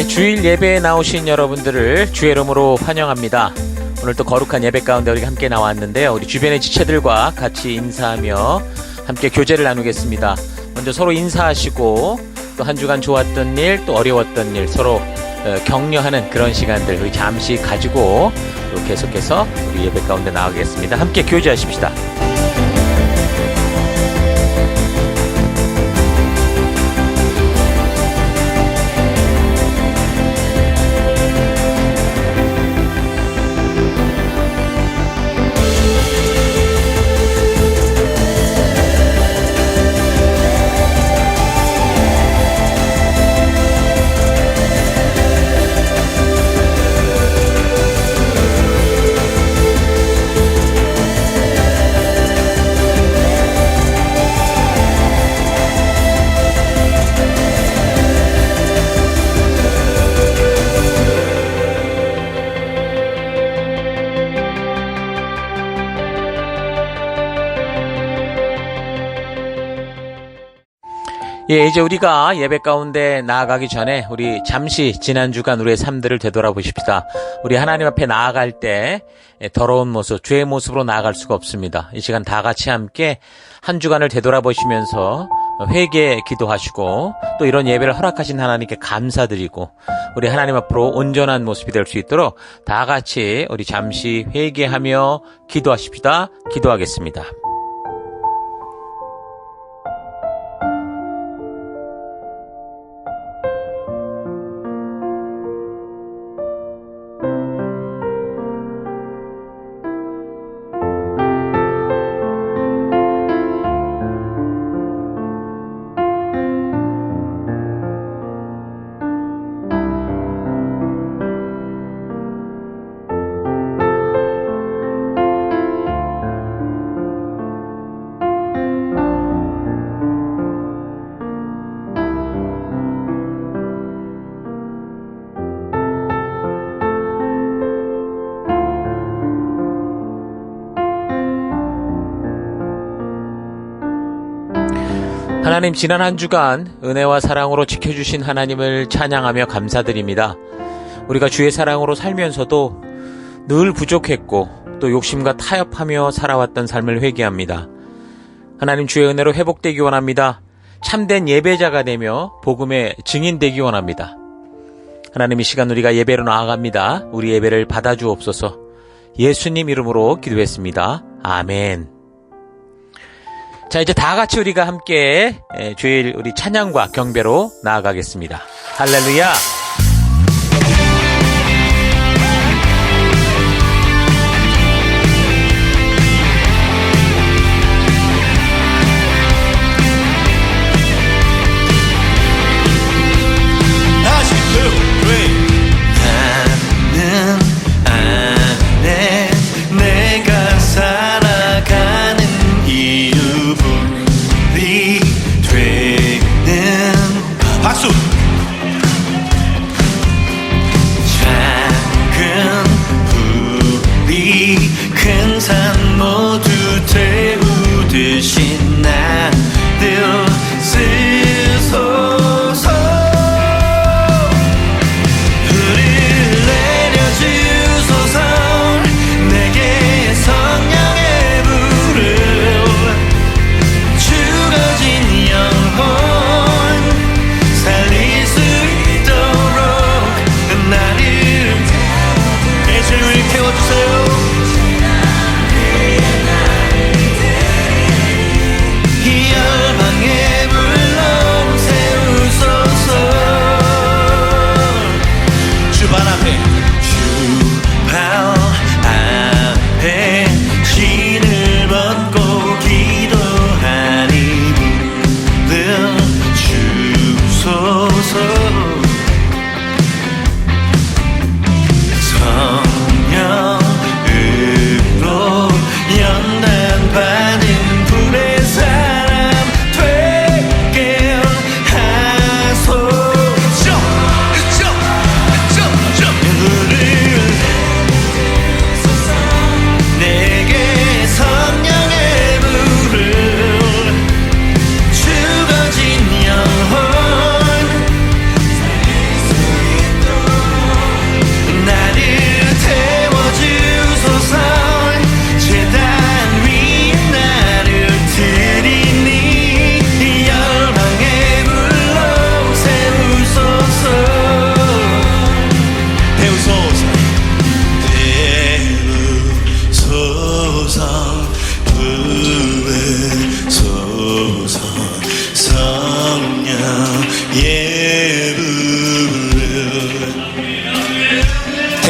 주일 예배에 나오신 여러분들을 주의 이름으로 환영합니다. 오늘 또 거룩한 예배 가운데 우리가 함께 나왔는데요. 우리 주변의 지체들과 같이 인사하며 함께 교제를 나누겠습니다. 먼저 서로 인사하시고 또 한 주간 좋았던 일, 또 어려웠던 일 서로 격려하는 그런 시간들 우리 잠시 가지고 또 계속해서 우리 예배 가운데 나가겠습니다. 함께 교제하십시다. 이제 우리가 예배 가운데 나아가기 전에 우리 잠시 지난 주간 우리의 삶들을 되돌아보십시다. 우리 하나님 앞에 나아갈 때 더러운 모습, 죄의 모습으로 나아갈 수가 없습니다. 이 시간 다 같이 함께 한 주간을 되돌아보시면서 회개 기도하시고 또 이런 예배를 허락하신 하나님께 감사드리고 우리 하나님 앞으로 온전한 모습이 될 수 있도록 다 같이 우리 잠시 회개하며 기도하십시다. 기도하겠습니다. 하나님, 지난 한 주간 은혜와 사랑으로 지켜주신 하나님을 찬양하며 감사드립니다. 우리가 주의 사랑으로 살면서도 늘 부족했고 또 욕심과 타협하며 살아왔던 삶을 회개합니다. 하나님, 주의 은혜로 회복되기 원합니다. 참된 예배자가 되며 복음의 증인되기 원합니다. 하나님, 이 시간 우리가 예배로 나아갑니다. 우리 예배를 받아주옵소서. 예수님 이름으로 기도했습니다. 아멘. 자, 이제 다 같이 우리가 함께 주일 우리 찬양과 경배로 나아가겠습니다. 할렐루야!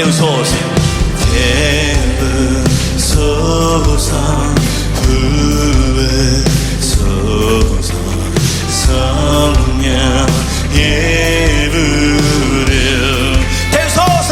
태우소서 태우소서 부으소서 성령 예불을 태우소서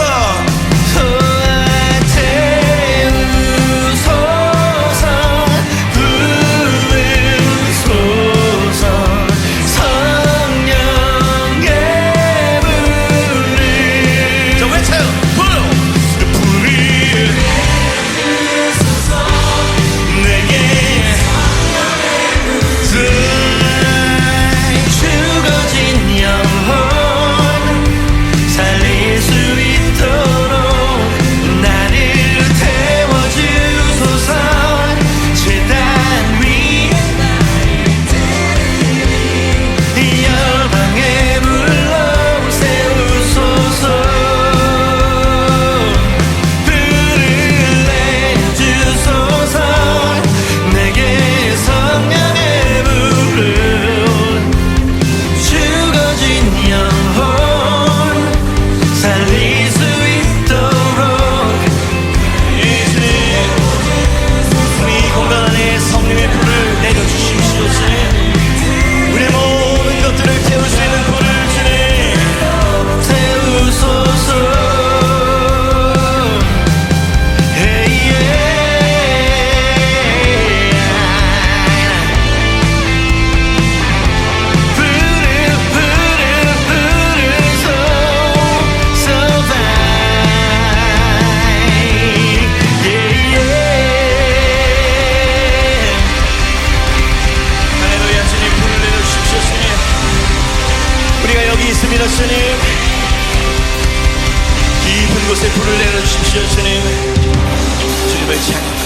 주님 깊은 곳에 불을 내려주십시오. 주님 주님을 찬양합니다.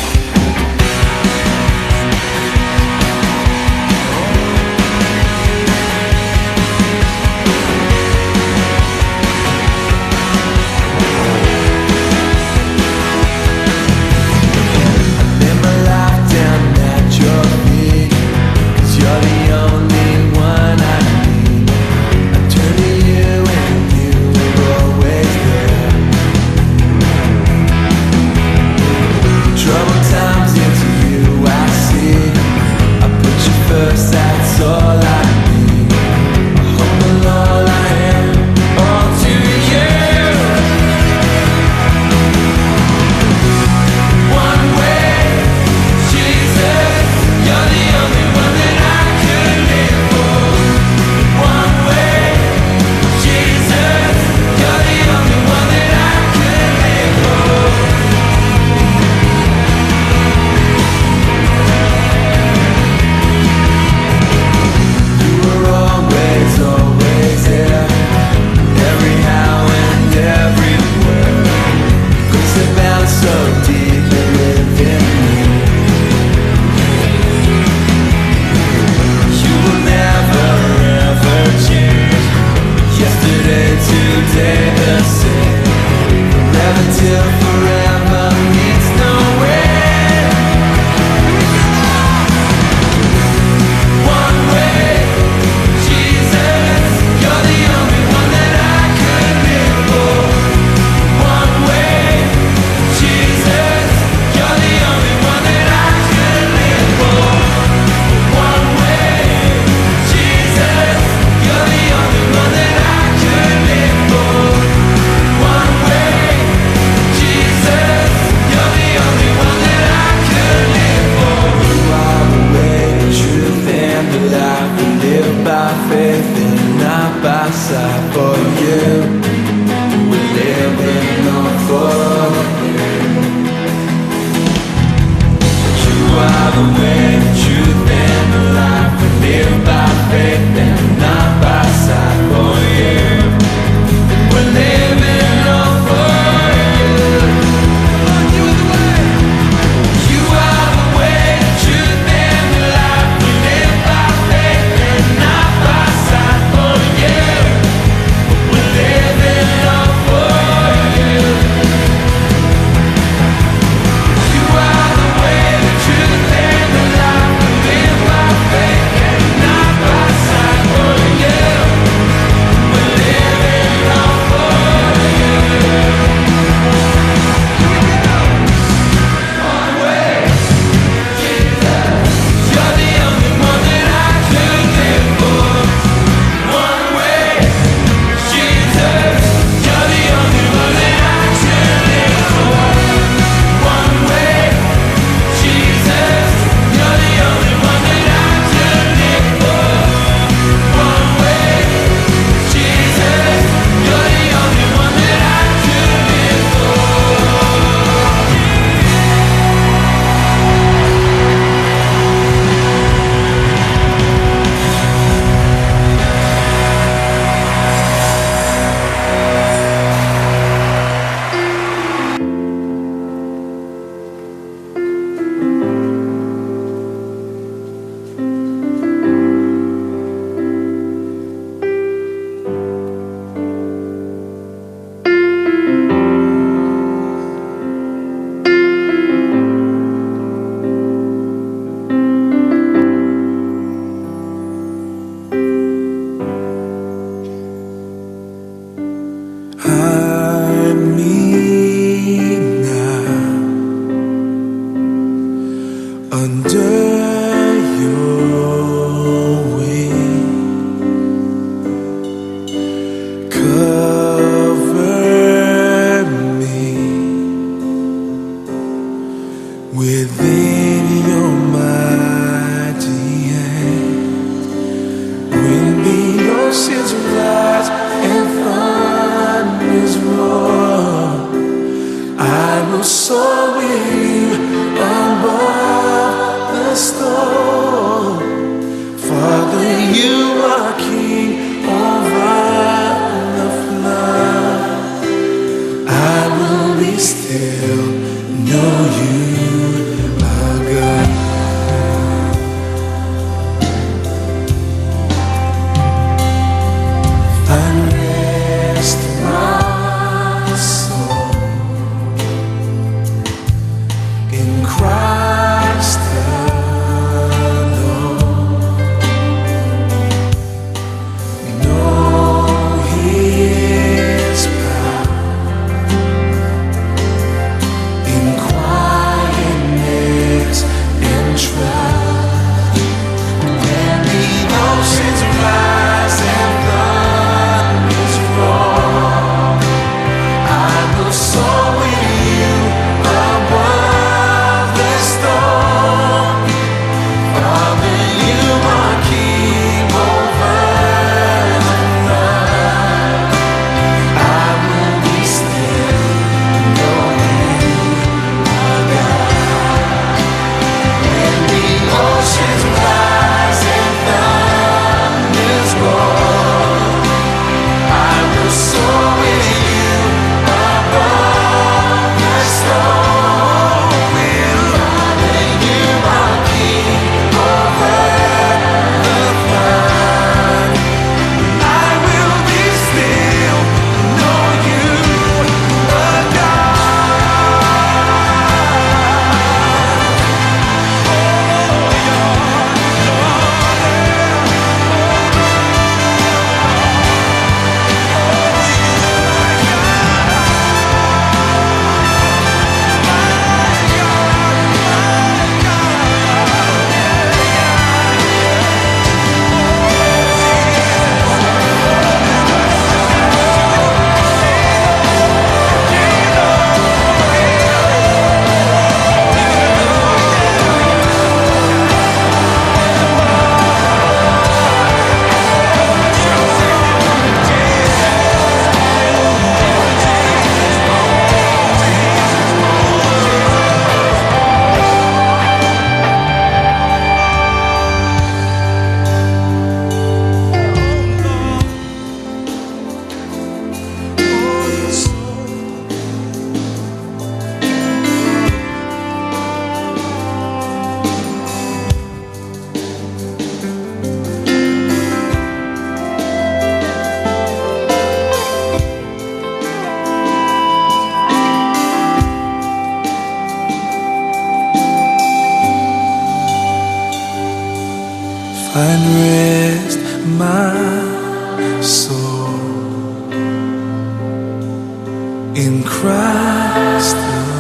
in Christ alone.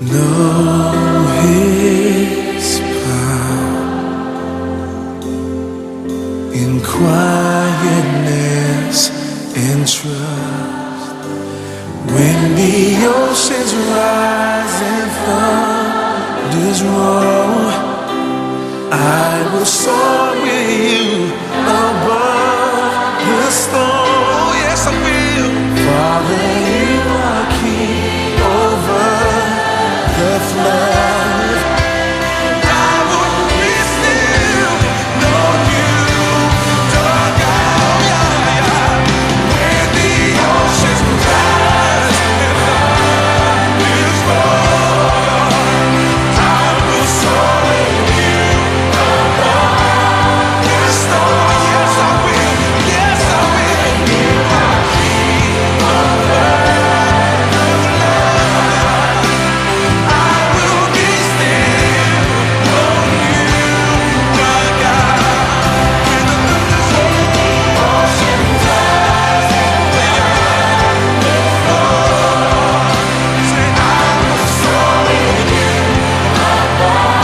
Know His power in quietness and trust. When the oceans rise and thunders roll, I will soar with you above the storm. Oh, yes, I will. Father, you are king over the flood. I will be still, know you, dark out, when the oceans rise and thunders roll. I will soar with you above the storm. Yes, I will. Yes, I will. You are king over the flood. I will be still, know you, my God. When the thunders roll, oceans rise and thunders roll. Say, I will soar with you above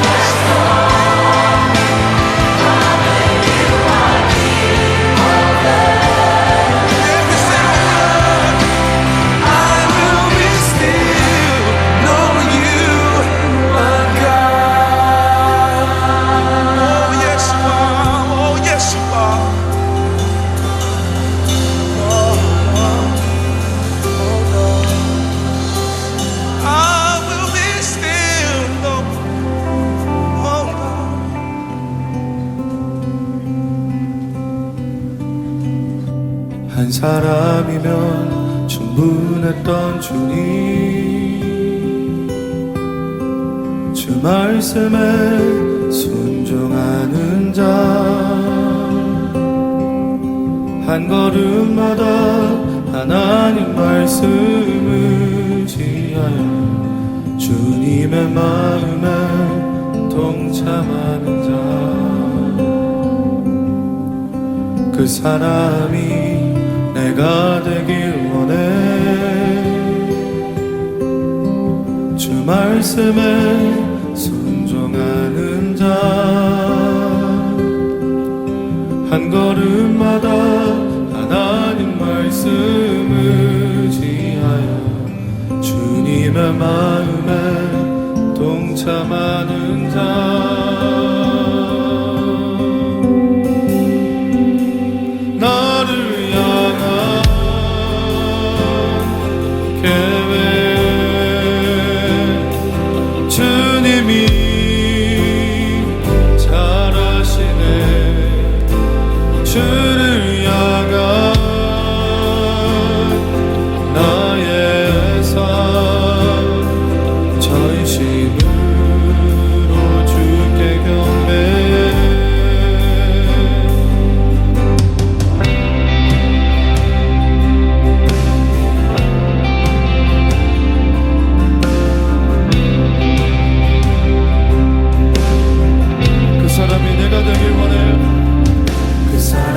the storm. Every single I will be still, know you, my God. Oh, yes, you are. Oh, yes, you are. I will be still, know, oh, God. 한 사람이면 충분했던 주님, 주 말씀에 순종하는 자, 한 걸음마다 하나님 말씀을 지하여 주님의 마음에 동참하는 자, 그 사람이 내가 되길 원해. 주 말씀에 순종하는 자, 한 걸음마다 하나님 말씀을 지하여 주님의 마음에 동참하는 자, 나를 향한 계획 주님이 잘 아시네. 주를 향한 나의 삶 전심으로 주께 경배. 그 사람이 내가 되길 원해. 그 사람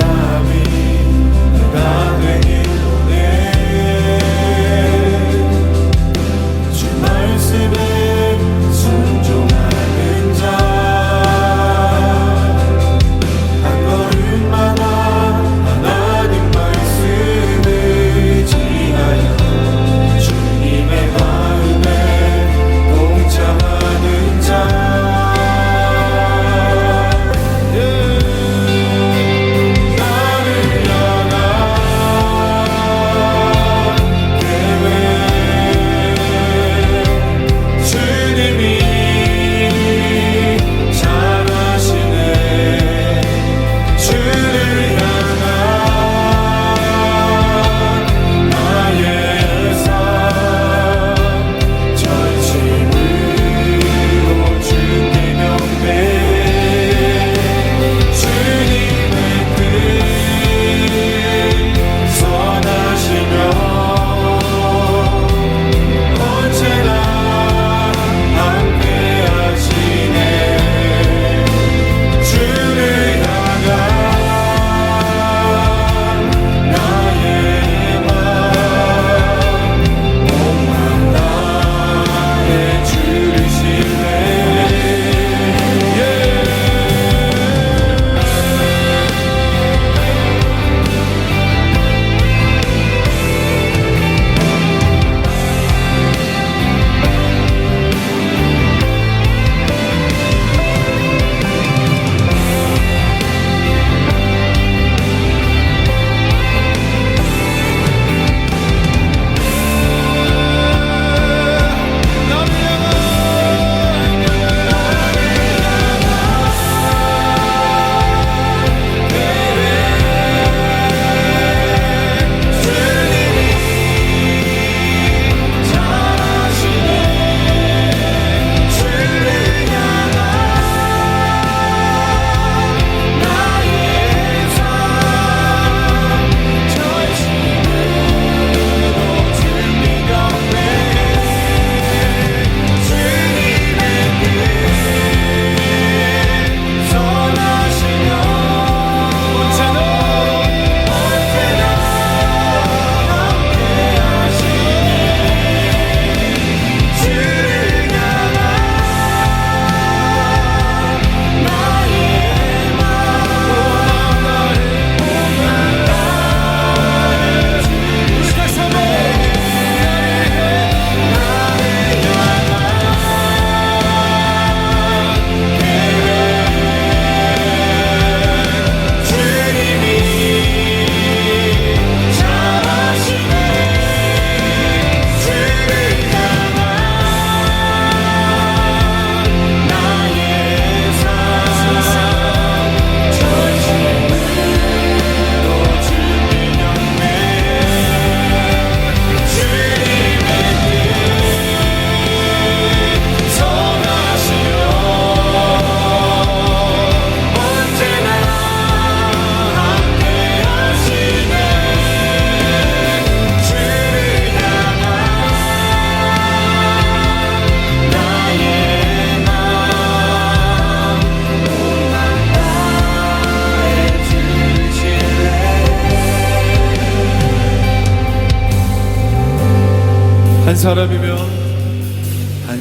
한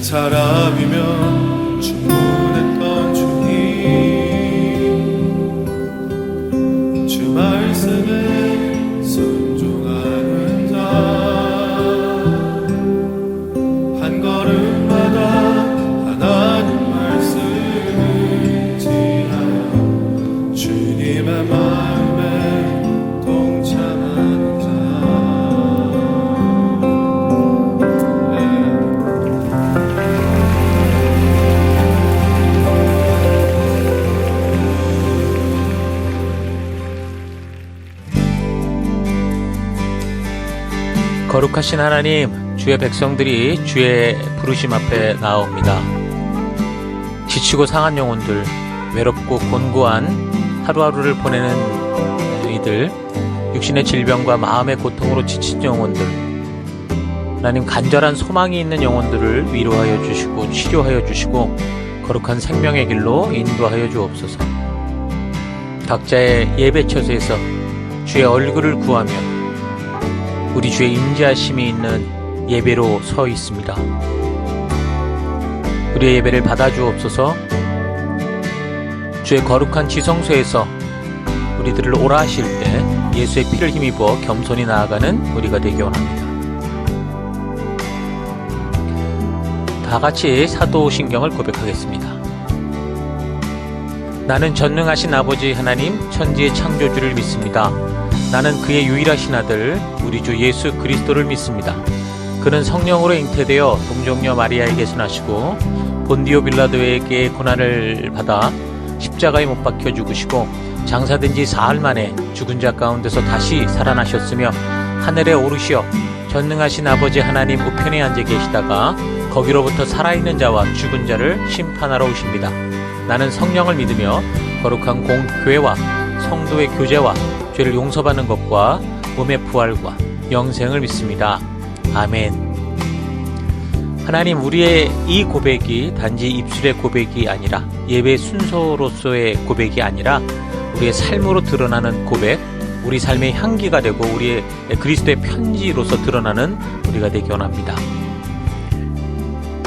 사람이면 충분했던 주님, 주 말씀에 순종하는 자, 한 걸음마다 하나님 말씀을 지하여 주님의 마음에 동참하는 자. 거룩하신 하나님, 주의 백성들이 주의 부르심 앞에 나옵니다. 지치고 상한 영혼들, 외롭고 곤고한 하루하루를 보내는 이들, 육신의 질병과 마음의 고통으로 지친 영혼들, 하나님 간절한 소망이 있는 영혼들을 위로하여 주시고 치료하여 주시고 거룩한 생명의 길로 인도하여 주옵소서. 각자의 예배 처소에서 주의 얼굴을 구하며 우리 주의 인자하심이 있는 예배로 서 있습니다. 우리의 예배를 받아주옵소서. 주의 거룩한 지성소에서 우리들을 오라 하실 때 예수의 피를 힘입어 겸손히 나아가는 우리가 되기 원합니다. 다 같이 사도신경을 고백하겠습니다. 나는 전능하신 아버지 하나님 천지의 창조주를 믿습니다. 나는 그의 유일하신 아들 우리 주 예수 그리스도를 믿습니다. 그는 성령으로 잉태되어 동정녀 마리아에게서 나시고 본디오 빌라도에게 고난을 받아 십자가에 못 박혀 죽으시고 장사된 지 사흘 만에 죽은 자 가운데서 다시 살아나셨으며 하늘에 오르시어 전능하신 아버지 하나님 우편에 앉아 계시다가 거기로부터 살아있는 자와 죽은 자를 심판하러 오십니다. 나는 성령을 믿으며 거룩한 공교회와 성도의 교제와 죄를 용서받는 것과 몸의 부활과 영생을 믿습니다. 아멘. 하나님, 우리의 이 고백이 단지 입술의 고백이 아니라 예배 순서로서의 고백이 아니라 우리의 삶으로 드러나는 고백, 우리 삶의 향기가 되고 우리의 그리스도의 편지로서 드러나는 우리가 되기 원합니다.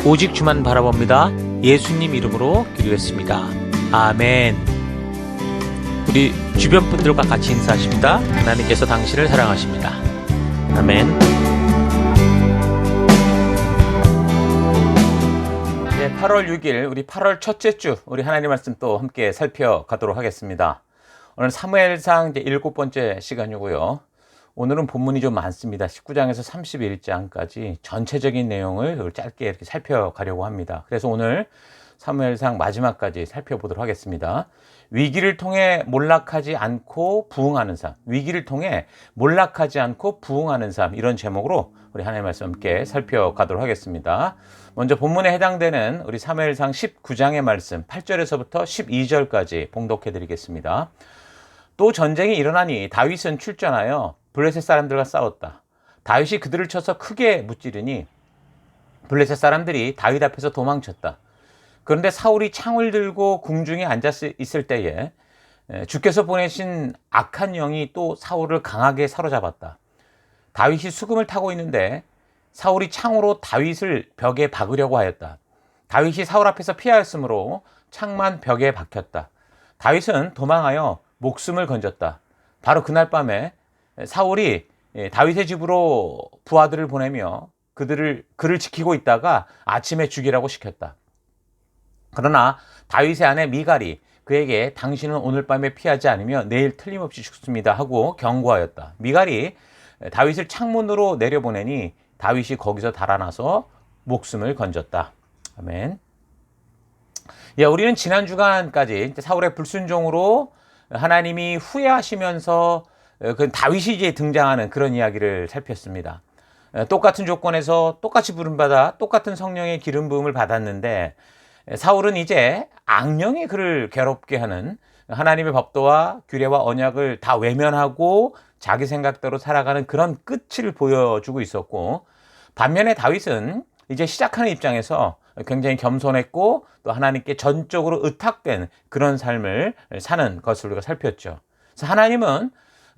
오직 주만 바라봅니다. 예수님 이름으로 기도했습니다. 아멘. 우리 주변 분들과 같이 인사하십니다. 하나님께서 당신을 사랑하십니다. 아멘. 네, 8월 6일 우리 8월 첫째 주 우리 하나님 말씀 또 함께 살펴가도록 하겠습니다. 오늘 사무엘상 이제 7번째 시간이고요. 오늘은 본문이 좀 많습니다. 19장에서 31장까지 전체적인 내용을 짧게 이렇게 살펴가려고 합니다. 그래서 오늘 사무엘상 마지막까지 살펴보도록 하겠습니다. 위기를 통해 몰락하지 않고 부흥하는 삶, 위기를 통해 몰락하지 않고 부흥하는 삶, 이런 제목으로 우리 하나님의 말씀 함께 살펴가도록 하겠습니다. 먼저 본문에 해당되는 우리 사무엘상 19장의 말씀 8절에서부터 12절까지 봉독해 드리겠습니다. 또 전쟁이 일어나니 다윗은 출전하여 블레셋 사람들과 싸웠다. 다윗이 그들을 쳐서 크게 무찌르니 블레셋 사람들이 다윗 앞에서 도망쳤다. 그런데 사울이 창을 들고 궁중에 앉아 있을 때에 주께서 보내신 악한 영이 또 사울을 강하게 사로잡았다. 다윗이 수금을 타고 있는데 사울이 창으로 다윗을 벽에 박으려고 하였다. 다윗이 사울 앞에서 피하였으므로 창만 벽에 박혔다. 다윗은 도망하여 목숨을 건졌다. 바로 그날 밤에 사울이 다윗의 집으로 부하들을 보내며 그를 지키고 있다가 아침에 죽이라고 시켰다. 그러나 다윗의 아내 미갈이 그에게 당신은 오늘 밤에 피하지 않으면 내일 틀림없이 죽습니다 하고 경고하였다. 미갈이 다윗을 창문으로 내려보내니 다윗이 거기서 달아나서 목숨을 건졌다. 아멘. 예, 우리는 지난 주간까지 사울의 불순종으로 하나님이 후회하시면서 그 다윗이 이제 등장하는 그런 이야기를 살폈습니다. 똑같은 조건에서 똑같이 부름받아 똑같은 성령의 기름 부음을 받았는데 사울은 이제 악령이 그를 괴롭게 하는 하나님의 법도와 규례와 언약을 다 외면하고 자기 생각대로 살아가는 그런 끝을 보여주고 있었고, 반면에 다윗은 이제 시작하는 입장에서 굉장히 겸손했고 또 하나님께 전적으로 의탁된 그런 삶을 사는 것을 우리가 살폈죠. 그래서 하나님은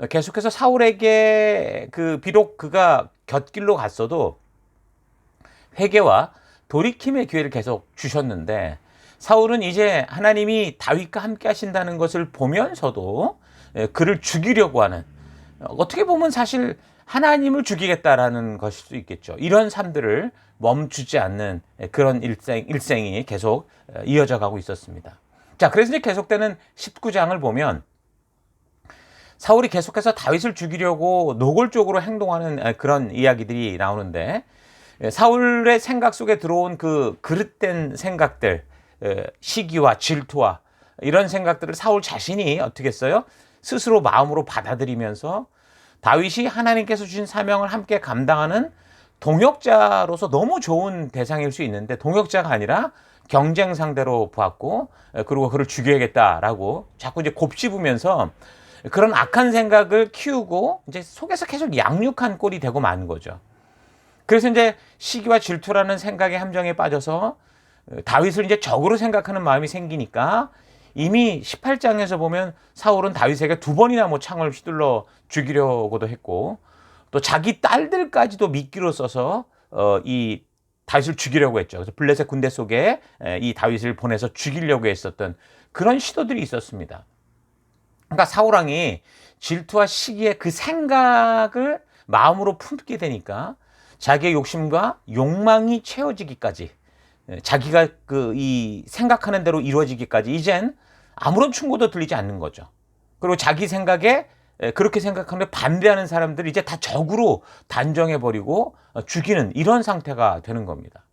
계속해서 사울에게 비록 그가 곁길로 갔어도 회개와 돌이킴의 기회를 계속 주셨는데 사울은 이제 하나님이 다윗과 함께 하신다는 것을 보면서도 그를 죽이려고 하는, 어떻게 보면 사실 하나님을 죽이겠다라는 것일 수 있겠죠. 이런 삶들을 멈추지 않는 그런 일생이 계속 이어져 가고 있었습니다. 자, 그래서 이제 계속되는 19장을 보면 사울이 계속해서 다윗을 죽이려고 노골적으로 행동하는 그런 이야기들이 나오는데, 사울의 생각 속에 들어온 그 그릇된 생각들, 시기와 질투와 이런 생각들을 사울 자신이 어떻게 했어요? 스스로 마음으로 받아들이면서 다윗이 하나님께서 주신 사명을 함께 감당하는 동역자로서 너무 좋은 대상일 수 있는데 동역자가 아니라 경쟁 상대로 보았고, 그리고 그를 죽여야겠다라고 자꾸 이제 곱씹으면서 그런 악한 생각을 키우고 이제 속에서 계속 양육한 꼴이 되고 마는 거죠. 그래서 이제 시기와 질투라는 생각의 함정에 빠져서 다윗을 이제 적으로 생각하는 마음이 생기니까 이미 18장에서 보면 사울은 다윗에게 2번이나 뭐 창을 휘둘러 죽이려고도 했고, 또 자기 딸들까지도 미끼로 써서 이 다윗을 죽이려고 했죠. 그래서 블레셋 군대 속에 이 다윗을 보내서 죽이려고 했었던 그런 시도들이 있었습니다. 그러니까 사울 왕이 질투와 시기의 그 생각을 마음으로 품게 되니까 자기의 욕심과 욕망이 채워지기까지, 자기가 이 생각하는 대로 이루어지기까지 이젠 아무런 충고도 들리지 않는 거죠. 그리고 자기 생각에 그렇게 생각하는데 반대하는 사람들을 이제 다 적으로 단정해버리고 죽이는 이런 상태가 되는 겁니다.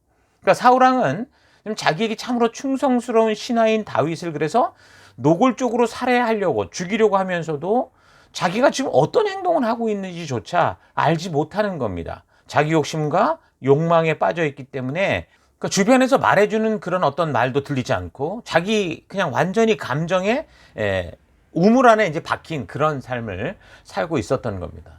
그러니까 사울 왕은 자기에게 참으로 충성스러운 신하인 다윗을 그래서 노골적으로 살해하려고 죽이려고 하면서도 자기가 지금 어떤 행동을 하고 있는지조차 알지 못하는 겁니다. 자기 욕심과 욕망에 빠져 있기 때문에 그 주변에서 말해주는 그런 어떤 말도 들리지 않고 자기 그냥 완전히 감정에 우물 안에 이제 박힌 그런 삶을 살고 있었던 겁니다.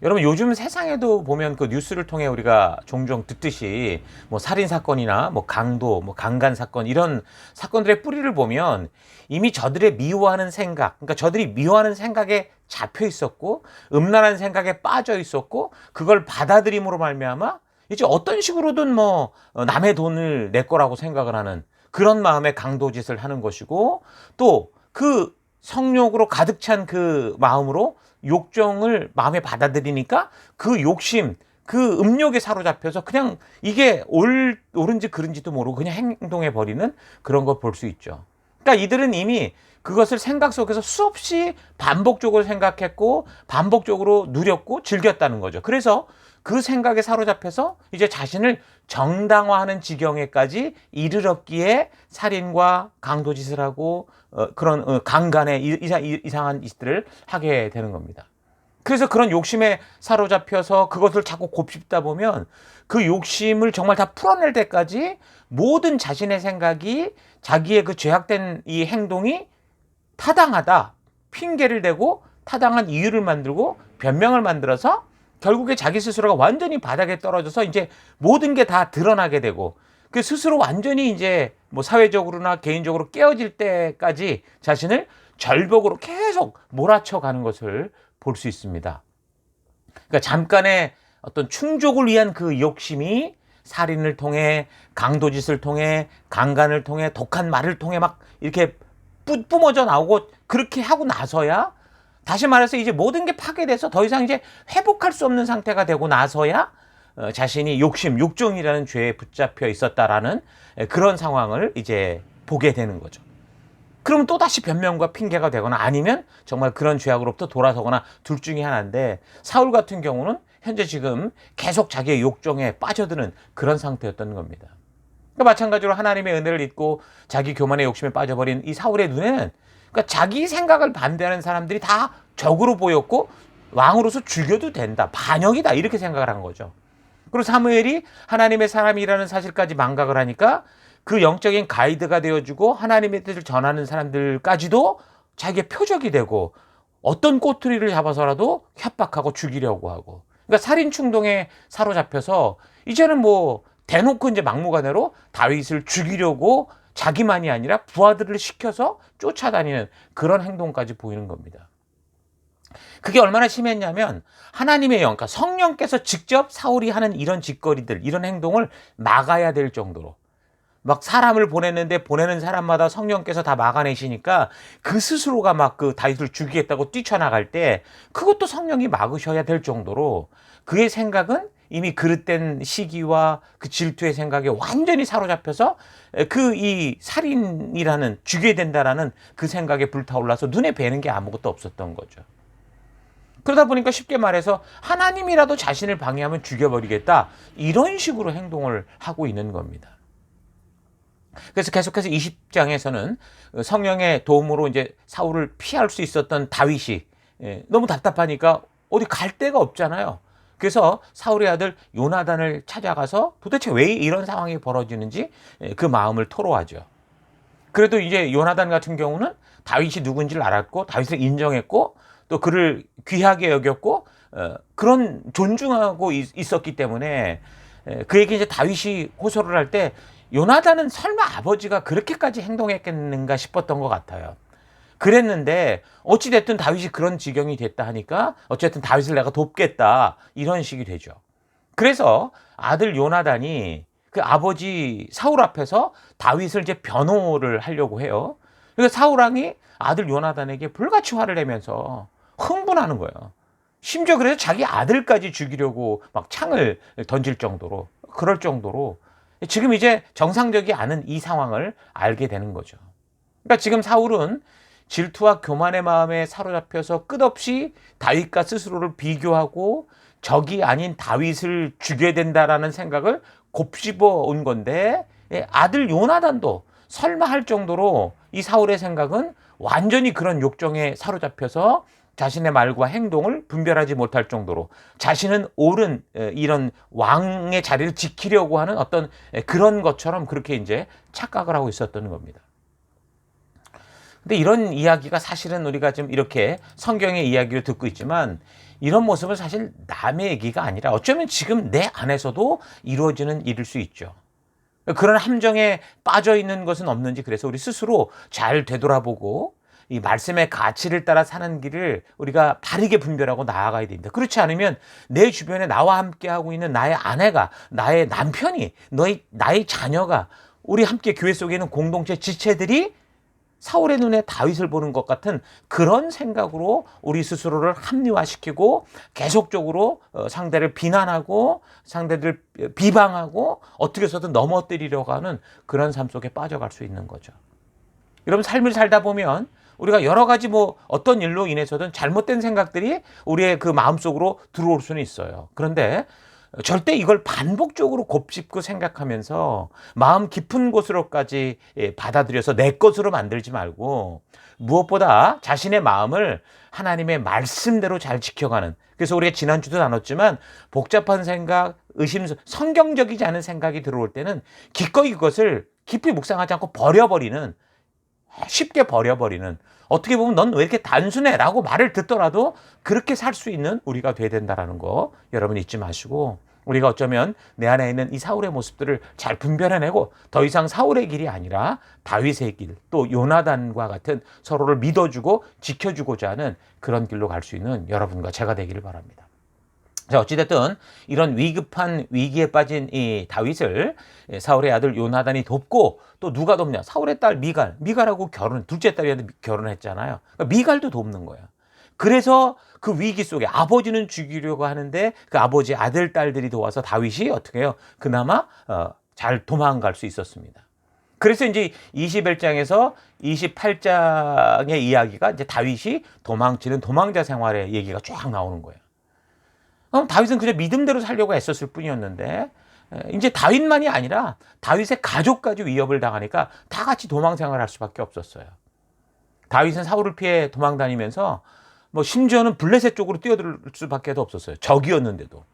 여러분, 요즘 세상에도 보면 그 뉴스를 통해 우리가 종종 듣듯이 뭐 살인 사건이나 뭐 강도, 뭐 강간 사건 이런 사건들의 뿌리를 보면 이미 저들의 미워하는 생각, 그러니까 저들이 미워하는 생각에 잡혀 있었고 음란한 생각에 빠져 있었고 그걸 받아들임으로 말미암아 이제 어떤 식으로든 뭐 남의 돈을 내 거라고 생각을 하는 그런 마음의 강도짓을 하는 것이고, 또 그 성욕으로 가득 찬 그 마음으로 욕정을 마음에 받아들이니까 그 욕심, 그 음욕에 사로잡혀서 그냥 이게 옳은지 그른지도 모르고 그냥 행동해 버리는 그런 걸 볼 수 있죠. 그러니까 이들은 이미 그것을 생각 속에서 수없이 반복적으로 생각했고 반복적으로 누렸고 즐겼다는 거죠. 그래서 그 생각에 사로잡혀서 이제 자신을 정당화하는 지경에까지 이르렀기에 살인과 강도짓을 하고 그런 강간의 이상한 짓들을 하게 되는 겁니다. 그래서 그런 욕심에 사로잡혀서 그것을 자꾸 곱씹다 보면 그 욕심을 정말 다 풀어낼 때까지 모든 자신의 생각이 자기의 그 죄악된 이 행동이 타당하다, 핑계를 대고 타당한 이유를 만들고 변명을 만들어서 결국에 자기 스스로가 완전히 바닥에 떨어져서 이제 모든 게 다 드러나게 되고 그 스스로 완전히 이제 뭐 사회적으로나 개인적으로 깨어질 때까지 자신을 절벽으로 계속 몰아쳐 가는 것을 볼 수 있습니다. 그러니까 잠깐의 어떤 충족을 위한 그 욕심이 살인을 통해 강도짓을 통해 강간을 통해 독한 말을 통해 막 이렇게 뿜어져 나오고 그렇게 하고 나서야, 다시 말해서 이제 모든 게 파괴돼서 더 이상 이제 회복할 수 없는 상태가 되고 나서야 자신이 욕정이라는 죄에 붙잡혀 있었다라는 그런 상황을 이제 보게 되는 거죠. 그러면 또다시 변명과 핑계가 되거나 아니면 정말 그런 죄악으로부터 돌아서거나 둘 중에 하나인데, 사울 같은 경우는 현재 지금 계속 자기의 욕정에 빠져드는 그런 상태였던 겁니다. 그러니까 마찬가지로 하나님의 은혜를 잊고 자기 교만의 욕심에 빠져버린 이 사울의 눈에는 그러니까 자기 생각을 반대하는 사람들이 다 적으로 보였고 왕으로서 죽여도 된다, 반역이다 이렇게 생각을 한 거죠. 그리고 사무엘이 하나님의 사람이라는 사실까지 망각을 하니까 그 영적인 가이드가 되어주고 하나님의 뜻을 전하는 사람들까지도 자기의 표적이 되고 어떤 꼬투리를 잡아서라도 협박하고 죽이려고 하고, 그러니까 살인 충동에 사로잡혀서 이제는 뭐 대놓고 이제 막무가내로 다윗을 죽이려고 자기만이 아니라 부하들을 시켜서 쫓아다니는 그런 행동까지 보이는 겁니다. 그게 얼마나 심했냐면 하나님의 영, 그러니까 성령께서 직접 사울이 하는 이런 짓거리들, 이런 행동을 막아야 될 정도로 막 사람을 보냈는데 보내는 사람마다 성령께서 다 막아내시니까 그 스스로가 막 그 다윗을 죽이겠다고 뛰쳐나갈 때 그것도 성령이 막으셔야 될 정도로 그의 생각은 이미 그릇된 시기와 그 질투의 생각에 완전히 사로잡혀서 그 이 살인이라는 죽여야 된다라는 그 생각에 불타올라서 눈에 뵈는 게 아무것도 없었던 거죠. 그러다 보니까 쉽게 말해서 하나님이라도 자신을 방해하면 죽여버리겠다 이런 식으로 행동을 하고 있는 겁니다. 그래서 계속해서 20장에서는 성령의 도움으로 이제 사울을 피할 수 있었던 다윗이 너무 답답하니까 어디 갈 데가 없잖아요. 그래서 사울의 아들 요나단을 찾아가서 도대체 왜 이런 상황이 벌어지는지 그 마음을 토로하죠. 그래도 이제 요나단 같은 경우는 다윗이 누군지를 알았고 다윗을 인정했고 또 그를 귀하게 여겼고 그런 존중하고 있었기 때문에 그에게 이제 다윗이 호소를 할 때 요나단은 설마 아버지가 그렇게까지 행동했겠는가 싶었던 것 같아요. 그랬는데 어찌됐든 다윗이 그런 지경이 됐다 하니까 어쨌든 다윗을 내가 돕겠다 이런 식이 되죠. 그래서 아들 요나단이 그 아버지 사울 앞에서 다윗을 이제 변호를 하려고 해요. 그러니까 사울 왕이 아들 요나단에게 불같이 화를 내면서 흥분하는 거예요. 심지어 그래서 자기 아들까지 죽이려고 막 창을 던질 정도로 그럴 정도로 지금 이제 정상적이 않은 이 상황을 알게 되는 거죠. 그러니까 지금 사울은 질투와 교만의 마음에 사로잡혀서 끝없이 다윗과 스스로를 비교하고 적이 아닌 다윗을 죽여야 된다라는 생각을 곱씹어 온 건데 아들 요나단도 설마 할 정도로 이 사울의 생각은 완전히 그런 욕정에 사로잡혀서 자신의 말과 행동을 분별하지 못할 정도로 자신은 옳은 이런 왕의 자리를 지키려고 하는 어떤 그런 것처럼 그렇게 이제 착각을 하고 있었던 겁니다. 근데 이런 이야기가 사실은 우리가 지금 이렇게 성경의 이야기를 듣고 있지만 이런 모습은 사실 남의 얘기가 아니라 어쩌면 지금 내 안에서도 이루어지는 일일 수 있죠. 그런 함정에 빠져 있는 것은 없는지 그래서 우리 스스로 잘 되돌아보고 이 말씀의 가치를 따라 사는 길을 우리가 바르게 분별하고 나아가야 됩니다. 그렇지 않으면 내 주변에 나와 함께 하고 있는 나의 아내가, 나의 남편이, 나의 자녀가, 우리 함께 교회 속에 있는 공동체 지체들이 사울의 눈에 다윗을 보는 것 같은 그런 생각으로 우리 스스로를 합리화시키고 계속적으로 상대를 비난하고 상대를 비방하고 어떻게 해서든 넘어뜨리려고 하는 그런 삶 속에 빠져갈 수 있는 거죠. 여러분 삶을 살다 보면 우리가 여러 가지 어떤 일로 인해서든 잘못된 생각들이 우리의 그 마음속으로 들어올 수는 있어요. 그런데 절대 이걸 반복적으로 곱씹고 생각하면서 마음 깊은 곳으로까지 받아들여서 내 것으로 만들지 말고 무엇보다 자신의 마음을 하나님의 말씀대로 잘 지켜가는, 그래서 우리가 지난주도 나눴지만 복잡한 생각, 성경적이지 않은 생각이 들어올 때는 기꺼이 그것을 깊이 묵상하지 않고 쉽게 버려버리는, 어떻게 보면 넌 왜 이렇게 단순해? 라고 말을 듣더라도 그렇게 살 수 있는 우리가 돼야 된다는 거 여러분 잊지 마시고, 우리가 어쩌면 내 안에 있는 이 사울의 모습들을 잘 분별해내고 더 이상 사울의 길이 아니라 다윗의 길, 또 요나단과 같은 서로를 믿어주고 지켜주고자 하는 그런 길로 갈 수 있는 여러분과 제가 되기를 바랍니다. 자, 어찌됐든 이런 위급한 위기에 빠진 이 다윗을 사울의 아들 요나단이 돕고, 또 누가 돕냐? 사울의 딸 미갈하고 둘째 딸이한테 결혼했잖아요. 그러니까 미갈도 돕는 거야. 그래서 그 위기 속에 아버지는 죽이려고 하는데 그 아버지의 아들, 딸들이 도와서 다윗이 어떻게 해요? 그나마 잘 도망갈 수 있었습니다. 그래서 이제 21장에서 28장의 이야기가 이제 다윗이 도망치는 도망자 생활의 얘기가 쫙 나오는 거예요. 그럼 다윗은 그저 믿음대로 살려고 애썼을 뿐이었는데 이제 다윗만이 아니라 다윗의 가족까지 위협을 당하니까 다 같이 도망 생활할 수밖에 없었어요. 다윗은 사울을 피해 도망 다니면서 심지어는 블레셋 쪽으로 뛰어들 수밖에 없었어요. 적이었는데도.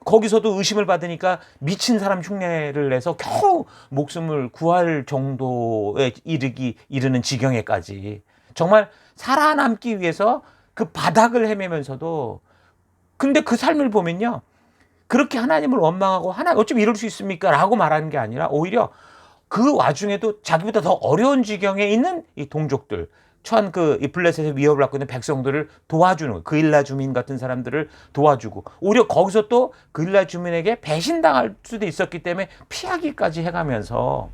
거기서도 의심을 받으니까 미친 사람 흉내를 내서 겨우 목숨을 구할 정도에 이르는 지경에까지 정말 살아남기 위해서 그 바닥을 헤매면서도, 근데 그 삶을 보면요, 그렇게 하나님을 원망하고 하나님 어쩜 이럴 수 있습니까? 라고 말하는 게 아니라 오히려 그 와중에도 자기보다 더 어려운 지경에 있는 이 동족들, 처한 이 블레셋의 위협을 받고 있는 백성들을 도와주는 거예요. 그일라 주민 같은 사람들을 도와주고 오히려 거기서 또 그일라 주민에게 배신당할 수도 있었기 때문에 피하기까지 해가면서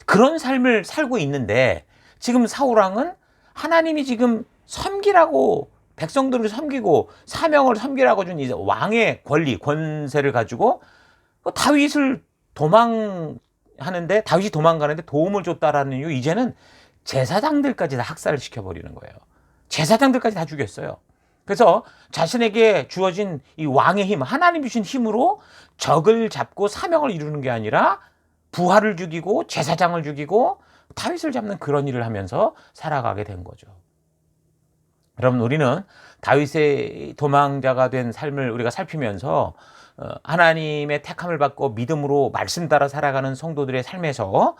그런 삶을 살고 있는데 지금 사울왕은 하나님이 지금 섬기라고 백성들을 섬기고 사명을 섬기라고 준 이제 왕의 권리, 권세를 가지고 다윗을 다윗이 도망가는데 도움을 줬다라는 이유, 이제는 제사장들까지 다 학살을 시켜버리는 거예요. 제사장들까지 다 죽였어요. 그래서 자신에게 주어진 이 왕의 힘, 하나님이 주신 힘으로 적을 잡고 사명을 이루는 게 아니라 부하를 죽이고 제사장을 죽이고 다윗을 잡는 그런 일을 하면서 살아가게 된 거죠. 여러분, 우리는 다윗의 도망자가 된 삶을 우리가 살피면서 하나님의 택함을 받고 믿음으로 말씀 따라 살아가는 성도들의 삶에서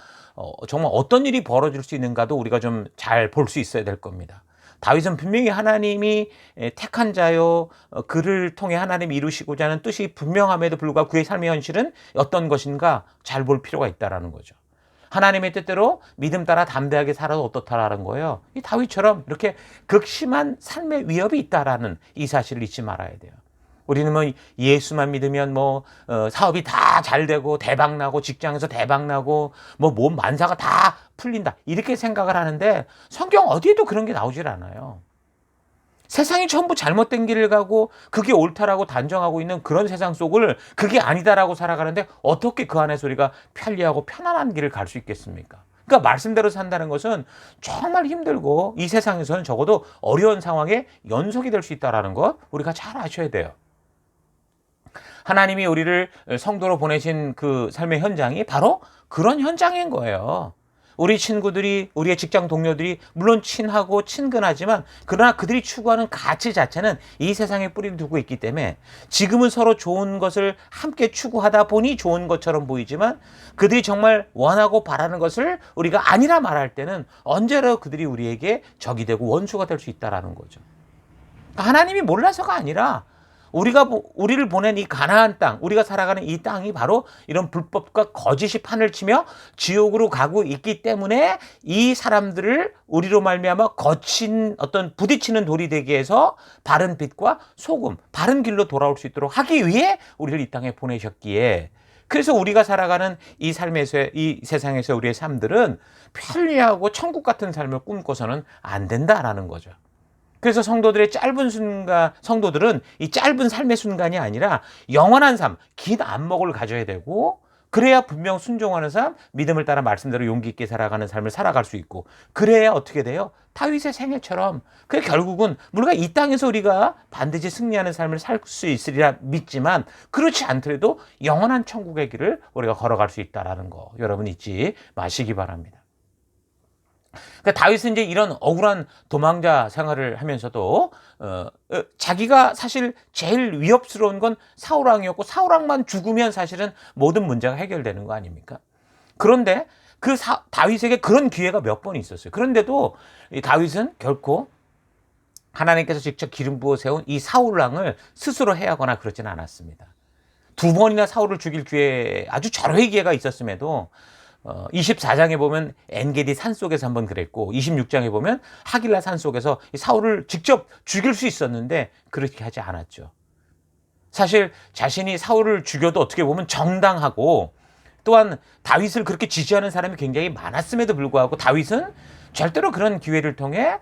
정말 어떤 일이 벌어질 수 있는가도 우리가 좀 잘 볼 수 있어야 될 겁니다. 다윗은 분명히 하나님이 택한 자요, 그를 통해 하나님이 이루시고자 하는 뜻이 분명함에도 불구하고 그의 삶의 현실은 어떤 것인가 잘 볼 필요가 있다는 거죠. 하나님의 뜻대로 믿음 따라 담대하게 살아도 어떻다라는 거예요. 이 다윗처럼 이렇게 극심한 삶의 위협이 있다라는 이 사실을 잊지 말아야 돼요. 우리는 뭐 예수만 믿으면 사업이 다 잘 되고 대박 나고 직장에서 대박 나고 몸 만사가 다 풀린다 이렇게 생각을 하는데 성경 어디에도 그런 게 나오질 않아요. 세상이 전부 잘못된 길을 가고 그게 옳다라고 단정하고 있는 그런 세상 속을 그게 아니다라고 살아가는데 어떻게 그 안에서 우리가 편리하고 편안한 길을 갈 수 있겠습니까? 그러니까 말씀대로 산다는 것은 정말 힘들고 이 세상에서는 적어도 어려운 상황에 연속이 될 수 있다는 것 우리가 잘 아셔야 돼요. 하나님이 우리를 성도로 보내신 그 삶의 현장이 바로 그런 현장인 거예요. 우리 친구들이, 우리의 직장 동료들이 물론 친하고 친근하지만 그러나 그들이 추구하는 가치 자체는 이 세상에 뿌리를 두고 있기 때문에 지금은 서로 좋은 것을 함께 추구하다 보니 좋은 것처럼 보이지만 그들이 정말 원하고 바라는 것을 우리가 아니라 말할 때는 언제나 그들이 우리에게 적이 되고 원수가 될 수 있다는 거죠. 하나님이 몰라서가 아니라 우리를 보낸 이 가나안 땅, 우리가 살아가는 이 땅이 바로 이런 불법과 거짓이 판을 치며 지옥으로 가고 있기 때문에 이 사람들을 우리로 말미암아 거친 어떤 부딪히는 돌이 되게 해서 바른 빛과 소금, 바른 길로 돌아올 수 있도록 하기 위해 우리를 이 땅에 보내셨기에 그래서 우리가 살아가는 이 삶에서, 이 세상에서 우리의 삶들은 편리하고 천국 같은 삶을 꿈꿔서는 안 된다라는 거죠. 그래서 성도들은 이 짧은 삶의 순간이 아니라 영원한 삶, 긴 안목을 가져야 되고 그래야 분명 순종하는 삶, 믿음을 따라 말씀대로 용기 있게 살아가는 삶을 살아갈 수 있고 그래야 어떻게 돼요? 다윗의 생애처럼 결국은 우리가 이 땅에서 우리가 반드시 승리하는 삶을 살 수 있으리라 믿지만 그렇지 않더라도 영원한 천국의 길을 우리가 걸어갈 수 있다는 거 여러분 잊지 마시기 바랍니다. 그러니까 다윗은 이제 이런 억울한 도망자 생활을 하면서도 자기가 사실 제일 위협스러운 건 사울왕이었고 사울왕만 죽으면 사실은 모든 문제가 해결되는 거 아닙니까? 그런데 다윗에게 그런 기회가 몇 번 있었어요. 그런데도 이 다윗은 결코 하나님께서 직접 기름 부어 세운 이 사울왕을 스스로 해하거나 그러지는 않았습니다. 2번이나 사울을 죽일 기회, 아주 절호의 기회가 있었음에도 24장에 보면 엔게디 산속에서 한번 그랬고 26장에 보면 하길라 산속에서 사울을 직접 죽일 수 있었는데 그렇게 하지 않았죠. 사실 자신이 사울을 죽여도 어떻게 보면 정당하고 또한 다윗을 그렇게 지지하는 사람이 굉장히 많았음에도 불구하고 다윗은 절대로 그런 기회를 통해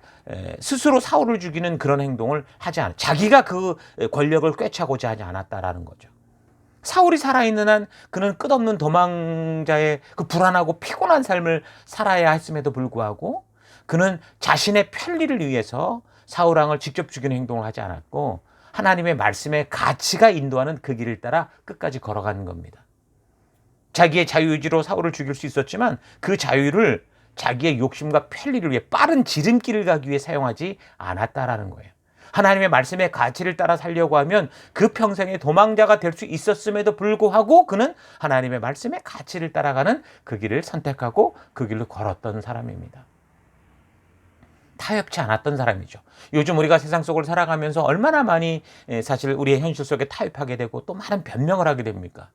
스스로 사울을 죽이는 그런 행동을 하지 않았죠. 자기가 그 권력을 꿰차고자 하지 않았다라는 거죠. 사울이 살아있는 한 그는 끝없는 도망자의 그 불안하고 피곤한 삶을 살아야 했음에도 불구하고 그는 자신의 편리를 위해서 사울왕을 직접 죽이는 행동을 하지 않았고 하나님의 말씀의 가치가 인도하는 그 길을 따라 끝까지 걸어가는 겁니다. 자기의 자유의지로 사울을 죽일 수 있었지만 그 자유를 자기의 욕심과 편리를 위해 빠른 지름길을 가기 위해 사용하지 않았다라는 거예요. 하나님의 말씀의 가치를 따라 살려고 하면 그 평생에 도망자가 될 수 있었음에도 불구하고 그는 하나님의 말씀의 가치를 따라가는 그 길을 선택하고 그 길로 걸었던 사람입니다. 타협치 않았던 사람이죠. 요즘 우리가 세상 속을 살아가면서 얼마나 많이 사실 우리의 현실 속에 타협하게 되고 또 많은 변명을 하게 됩니까?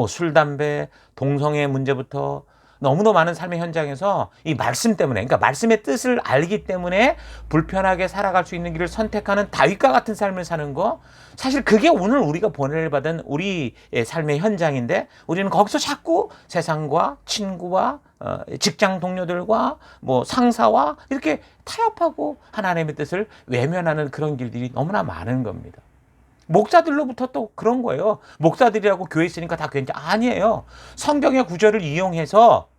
술, 담배, 동성애 문제부터 너무도 많은 삶의 현장에서 이 말씀 때문에, 그러니까 말씀의 뜻을 알기 때문에 불편하게 살아갈 수 있는 길을 선택하는 다윗과 같은 삶을 사는 거, 사실 그게 오늘 우리가 보내를 받은 우리의 삶의 현장인데, 우리는 거기서 자꾸 세상과 친구와 직장 동료들과 뭐 상사와 이렇게 타협하고 하나님의 뜻을 외면하는 그런 길들이 너무나 많은 겁니다. 목사들로부터 또 그런 거예요. 목사들이라고 교회 있으니까 다 괜찮, 아니에요. 성경의 구절을 이용해서,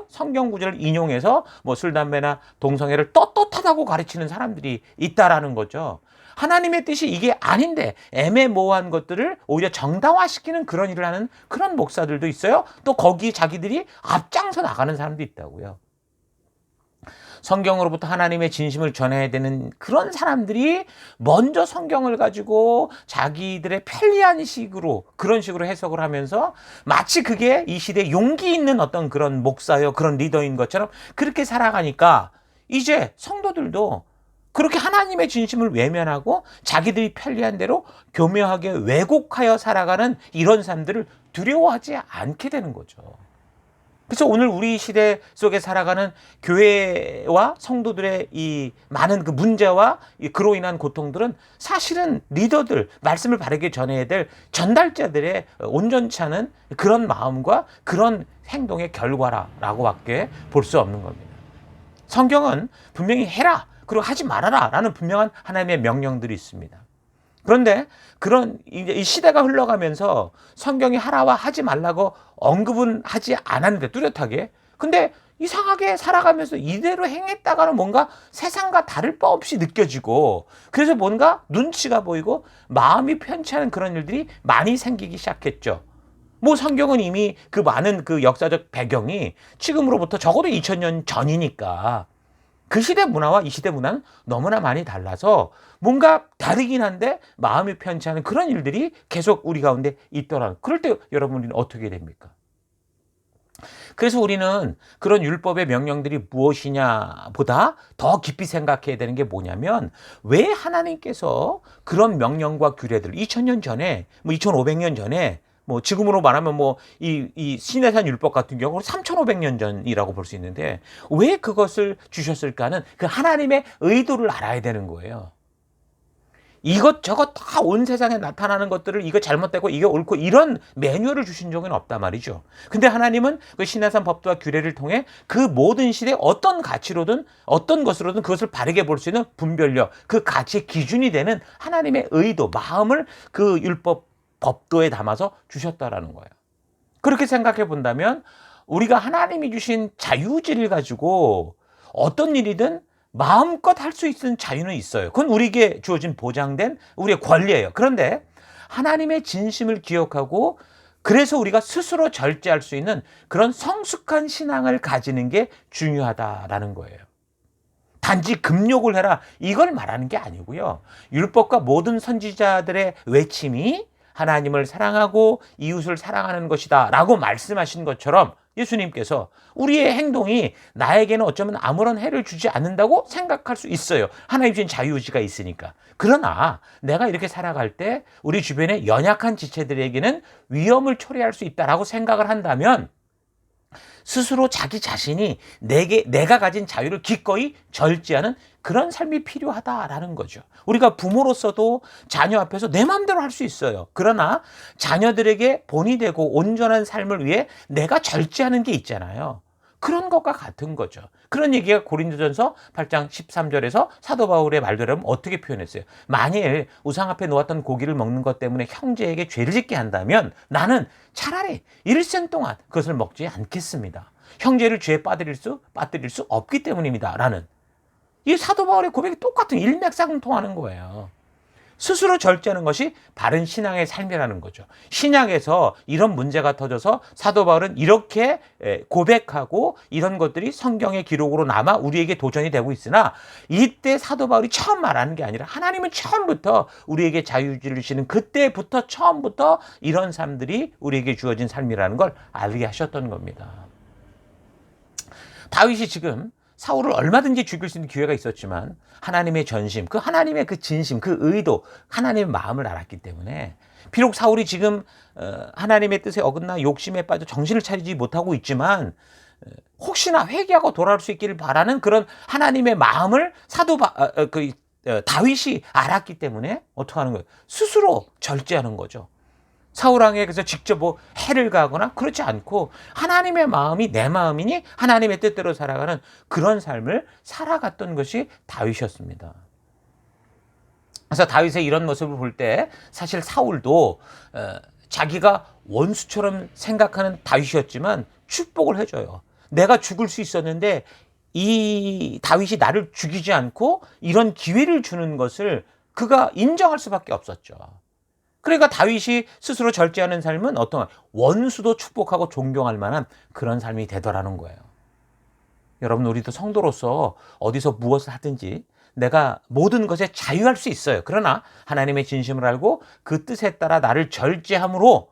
성경 구절을 인용해서 뭐 술, 담배나 동성애를 떳떳하다고 가르치는 사람들이 있다라는 거죠. 하나님의 뜻이 이게 아닌데 애매모호한 것들을 오히려 정당화시키는 그런 일을 하는 그런 목사들도 있어요. 또 거기 자기들이 앞장서 나가는 사람도 있다고요. 성경으로부터 하나님의 진심을 전해야 되는 그런 사람들이 먼저 성경을 가지고 자기들의 편리한 식으로, 그런 식으로 해석을 하면서 마치 그게 이 시대에 용기 있는 어떤 그런 목사요, 그런 리더인 것처럼 그렇게 살아가니까 이제 성도들도 그렇게 하나님의 진심을 외면하고 자기들이 편리한 대로 교묘하게 왜곡하여 살아가는 이런 삶들을 두려워하지 않게 되는 거죠. 그래서 오늘 우리 시대 속에 살아가는 교회와 성도들의 이 많은 그 문제와 그로 인한 고통들은 사실은 리더들, 말씀을 바르게 전해야 될 전달자들의 온전치 않은 그런 마음과 그런 행동의 결과라고밖에 볼 수 없는 겁니다. 성경은 분명히 해라, 그리고 하지 말아라 라는 분명한 하나님의 명령들이 있습니다. 그런데 그런 이제 이 시대가 흘러가면서 성경이 하라와 하지 말라고 언급은 하지 않았는데, 뚜렷하게. 근데 이상하게 살아가면서 이대로 행했다가는 뭔가 세상과 다를 바 없이 느껴지고, 그래서 뭔가 눈치가 보이고 마음이 편치 않은 그런 일들이 많이 생기기 시작했죠. 뭐 성경은 이미 그 많은 그 역사적 배경이 지금으로부터 적어도 2000년 전이니까 그 시대 문화와 이 시대 문화는 너무나 많이 달라서 뭔가 다르긴 한데 마음이 편치 않은 그런 일들이 계속 우리 가운데 있더라. 그럴 때 여러분은 어떻게 됩니까? 그래서 우리는 그런 율법의 명령들이 무엇이냐 보다 더 깊이 생각해야 되는 게 뭐냐면, 왜 하나님께서 그런 명령과 규례들 2000년 전에, 뭐 2500년 전에, 뭐 지금으로 말하면 뭐 이 시내산 율법 같은 경우는 3500년 전이라고 볼 수 있는데, 왜 그것을 주셨을까는 그 하나님의 의도를 알아야 되는 거예요. 이것저것 다 온 세상에 나타나는 것들을 이거 잘못되고 이게 옳고 이런 매뉴얼을 주신 적은 없단 말이죠. 근데 하나님은 그 시내산 법도와 규례를 통해 그 모든 시대에 어떤 가치로든 어떤 것으로든 그것을 바르게 볼 수 있는 분별력, 그 가치의 기준이 되는 하나님의 의도, 마음을 그 율법 법도에 담아서 주셨다라는 거예요. 그렇게 생각해 본다면 우리가 하나님이 주신 자유의지를 가지고 어떤 일이든 마음껏 할 수 있는 자유는 있어요. 그건 우리에게 주어진 보장된 우리의 권리예요. 그런데 하나님의 진심을 기억하고 그래서 우리가 스스로 절제할 수 있는 그런 성숙한 신앙을 가지는 게 중요하다라는 거예요. 단지 금욕을 해라, 이걸 말하는 게 아니고요. 율법과 모든 선지자들의 외침이 하나님을 사랑하고 이웃을 사랑하는 것이다 라고 말씀하신 것처럼 예수님께서 우리의 행동이 나에게는 어쩌면 아무런 해를 주지 않는다고 생각할 수 있어요. 하나님 주신 자유의지가 있으니까. 그러나 내가 이렇게 살아갈 때 우리 주변의 연약한 지체들에게는 위험을 초래할 수 있다라고 생각을 한다면 스스로 자기 자신이 내가 가진 자유를 기꺼이 절제하는 그런 삶이 필요하다라는 거죠. 우리가 부모로서도 자녀 앞에서 내 마음대로 할 수 있어요. 그러나 자녀들에게 본이 되고 온전한 삶을 위해 내가 절제하는 게 있잖아요. 그런 것과 같은 거죠. 그런 얘기가 고린도전서 8장 13절에서 사도 바울의 말대로 어떻게 표현했어요? 만일 우상 앞에 놓았던 고기를 먹는 것 때문에 형제에게 죄를 짓게 한다면 나는 차라리 일생 동안 그것을 먹지 않겠습니다. 형제를 죄에 빠뜨릴 수 없기 때문입니다. 라는 이 사도 바울의 고백이 똑같은 일맥상통하는 거예요. 스스로 절제하는 것이 바른 신앙의 삶이라는 거죠. 신약에서 이런 문제가 터져서 사도 바울은 이렇게 고백하고 이런 것들이 성경의 기록으로 남아 우리에게 도전이 되고 있으나, 이때 사도 바울이 처음 말하는 게 아니라 하나님은 처음부터 우리에게 자유의지를 주시는 그때부터 처음부터 이런 삶들이 우리에게 주어진 삶이라는 걸 알게 하셨던 겁니다. 다윗이 지금 사울을 얼마든지 죽일 수 있는 기회가 있었지만 하나님의 전심, 그 하나님의 그 진심, 그 의도, 하나님의 마음을 알았기 때문에 비록 사울이 지금 하나님의 뜻에 어긋나 욕심에 빠져 정신을 차리지 못하고 있지만 혹시나 회개하고 돌아올 수 있기를 바라는 그런 하나님의 마음을 다윗이 알았기 때문에 어떻게 하는 거예요? 스스로 절제하는 거죠. 사울왕에게서 직접 뭐 해를 가거나 그렇지 않고 하나님의 마음이 내 마음이니 하나님의 뜻대로 살아가는 그런 삶을 살아갔던 것이 다윗이었습니다. 그래서 다윗의 이런 모습을 볼 때 사실 사울도 자기가 원수처럼 생각하는 다윗이었지만 축복을 해줘요. 내가 죽을 수 있었는데 이 다윗이 나를 죽이지 않고 이런 기회를 주는 것을 그가 인정할 수밖에 없었죠. 그러니까 다윗이 스스로 절제하는 삶은 어떤 원수도 축복하고 존경할 만한 그런 삶이 되더라는 거예요. 여러분, 우리도 성도로서 어디서 무엇을 하든지 내가 모든 것에 자유할 수 있어요. 그러나 하나님의 진심을 알고 그 뜻에 따라 나를 절제함으로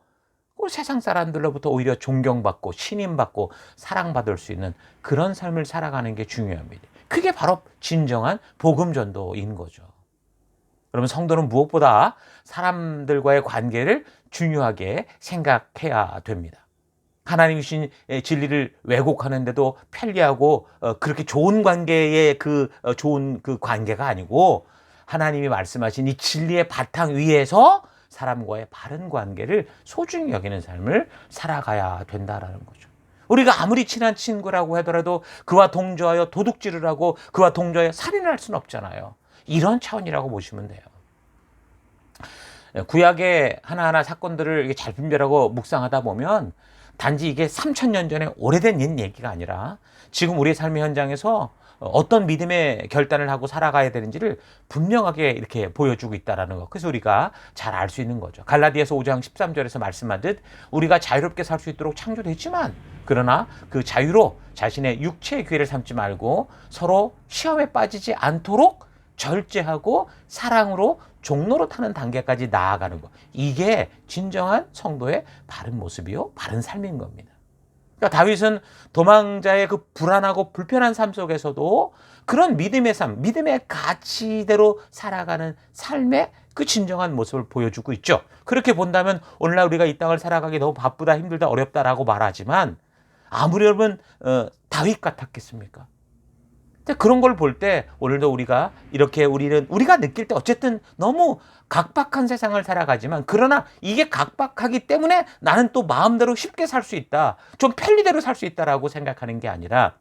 세상 사람들로부터 오히려 존경받고 신임받고 사랑받을 수 있는 그런 삶을 살아가는 게 중요합니다. 그게 바로 진정한 복음 전도인 거죠. 그러면 성도는 무엇보다 사람들과의 관계를 중요하게 생각해야 됩니다. 하나님이 주신 진리를 왜곡하는데도 편리하고 그렇게 좋은 관계의 좋은 그 관계가 아니고 하나님이 말씀하신 이 진리의 바탕 위에서 사람과의 바른 관계를 소중히 여기는 삶을 살아가야 된다라는 거죠. 우리가 아무리 친한 친구라고 하더라도 그와 동조하여 도둑질을 하고 그와 동조하여 살인을 할 수는 없잖아요. 이런 차원이라고 보시면 돼요. 구약의 하나하나 사건들을 잘 분별하고 묵상하다 보면 단지 이게 3000년 전에 오래된 옛 얘기가 아니라 지금 우리의 삶의 현장에서 어떤 믿음의 결단을 하고 살아가야 되는지를 분명하게 이렇게 보여주고 있다는 것. 그래서 우리가 잘 알 수 있는 거죠. 갈라디아서 5장 13절에서 말씀하듯 우리가 자유롭게 살 수 있도록 창조됐지만 그러나 그 자유로 자신의 육체의 기회를 삼지 말고 서로 시험에 빠지지 않도록 절제하고 사랑으로 종로로 타는 단계까지 나아가는 것. 이게 진정한 성도의 바른 모습이요, 바른 삶인 겁니다. 그러니까 다윗은 도망자의 그 불안하고 불편한 삶 속에서도 그런 믿음의 삶, 믿음의 가치대로 살아가는 삶의 그 진정한 모습을 보여주고 있죠. 그렇게 본다면 오늘날 우리가 이 땅을 살아가기 너무 바쁘다, 힘들다, 어렵다라고 말하지만 아무리 여러분 다윗 같았겠습니까? 그런 걸 볼 때 오늘도 우리가 이렇게 우리가 느낄 때 어쨌든 너무 각박한 세상을 살아가지만 그러나 이게 각박하기 때문에 나는 또 마음대로 쉽게 살 수 있다. 좀 편리대로 살 수 있다라고 생각하는 게 아니라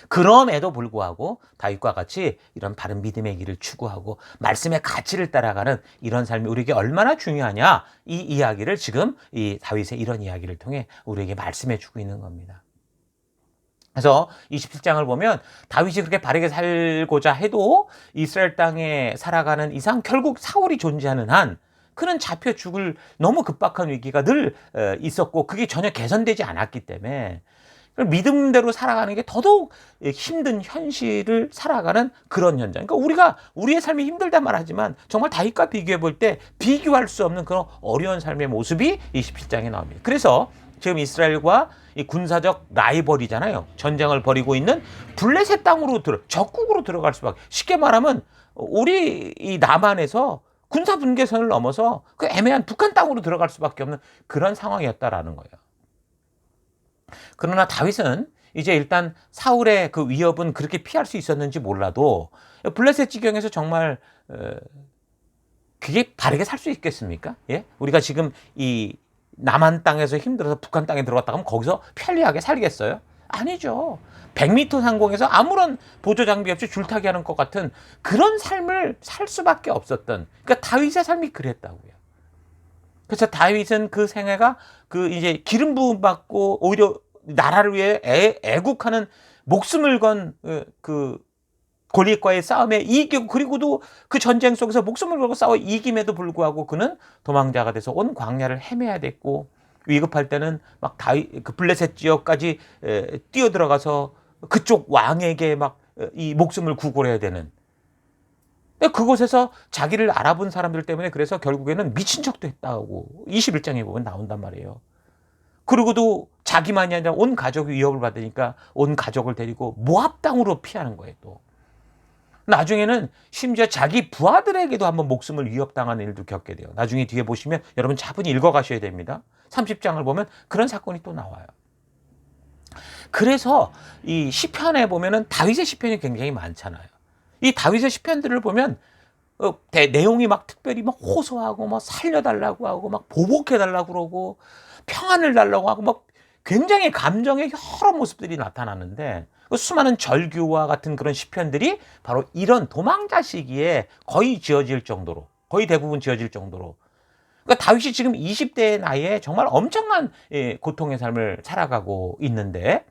그럼에도 불구하고 다윗과 같이 이런 바른 믿음의 길을 추구하고 말씀의 가치를 따라가는 이런 삶이 우리에게 얼마나 중요하냐 이 이야기를 지금 이 다윗의 이런 이야기를 통해 우리에게 말씀해 주고 있는 겁니다. 그래서 27장을 보면 다윗이 그렇게 바르게 살고자 해도 이스라엘 땅에 살아가는 이상 결국 사울이 존재하는 한 그는 잡혀 죽을 너무 급박한 위기가 늘 있었고 그게 전혀 개선되지 않았기 때문에 믿음대로 살아가는 게 더더욱 힘든 현실을 살아가는 그런 현장. 그러니까 우리가 우리의 삶이 힘들다 말하지만 정말 다윗과 비교해 볼 때 비교할 수 없는 그런 어려운 삶의 모습이 27장에 나옵니다. 그래서 지금 이스라엘과 이 군사적 라이벌이잖아요. 전쟁을 벌이고 있는 블레셋 땅으로 적국으로 들어갈 수밖에. 쉽게 말하면 우리 이 남한에서 군사 분계선을 넘어서 그 애매한 북한 땅으로 들어갈 수밖에 없는 그런 상황이었다라는 거예요. 그러나 다윗은 이제 일단 사울의 그 위협은 그렇게 피할 수 있었는지 몰라도 블레셋 지경에서 정말 그게 바르게 살 수 있겠습니까? 예? 우리가 지금 이 남한 땅에서 힘들어서 북한 땅에 들어갔다 하면 거기서 편리하게 살겠어요? 아니죠. 100m 상공에서 아무런 보조 장비 없이 줄타기 하는 것 같은 그런 삶을 살 수밖에 없었던, 그러니까 다윗의 삶이 그랬다고요. 그래서 다윗은 그 생애가 그 이제 기름 부음 받고 오히려 나라를 위해 애국하는 목숨을 건 그 골리앗과의 싸움에 이기고 그리고도 그 전쟁 속에서 목숨을 걸고 싸워 이김에도 불구하고 그는 도망자가 돼서 온 광야를 헤매야 됐고 위급할 때는 막 그 블레셋 지역까지 뛰어들어가서 그쪽 왕에게 막 이 목숨을 구걸해야 되는. 그곳에서 자기를 알아본 사람들 때문에 그래서 결국에는 미친 척도 했다고 21장에 보면 나온단 말이에요. 그리고도 자기만이 아니라 온 가족이 위협을 받으니까 온 가족을 데리고 모압 땅으로 피하는 거예요. 또 나중에는 심지어 자기 부하들에게도 한번 목숨을 위협당하는 일도 겪게 돼요. 나중에 뒤에 보시면 여러분 차분히 읽어가셔야 됩니다. 30장을 보면 그런 사건이 또 나와요. 그래서 이 시편에 보면은 다윗의 시편이 굉장히 많잖아요. 이 다윗의 시편들을 보면 내용이 막 특별히 막 호소하고 막 살려달라고 하고 막 보복해달라고 그러고 평안을 달라고 하고 막 굉장히 감정의 여러 모습들이 나타나는데 그 수많은 절규와 같은 그런 시편들이 바로 이런 도망자 시기에 거의 지어질 정도로, 거의 대부분 지어질 정도로, 그러니까 다윗이 지금 20대의 나이에 정말 엄청난 고통의 삶을 살아가고 있는데,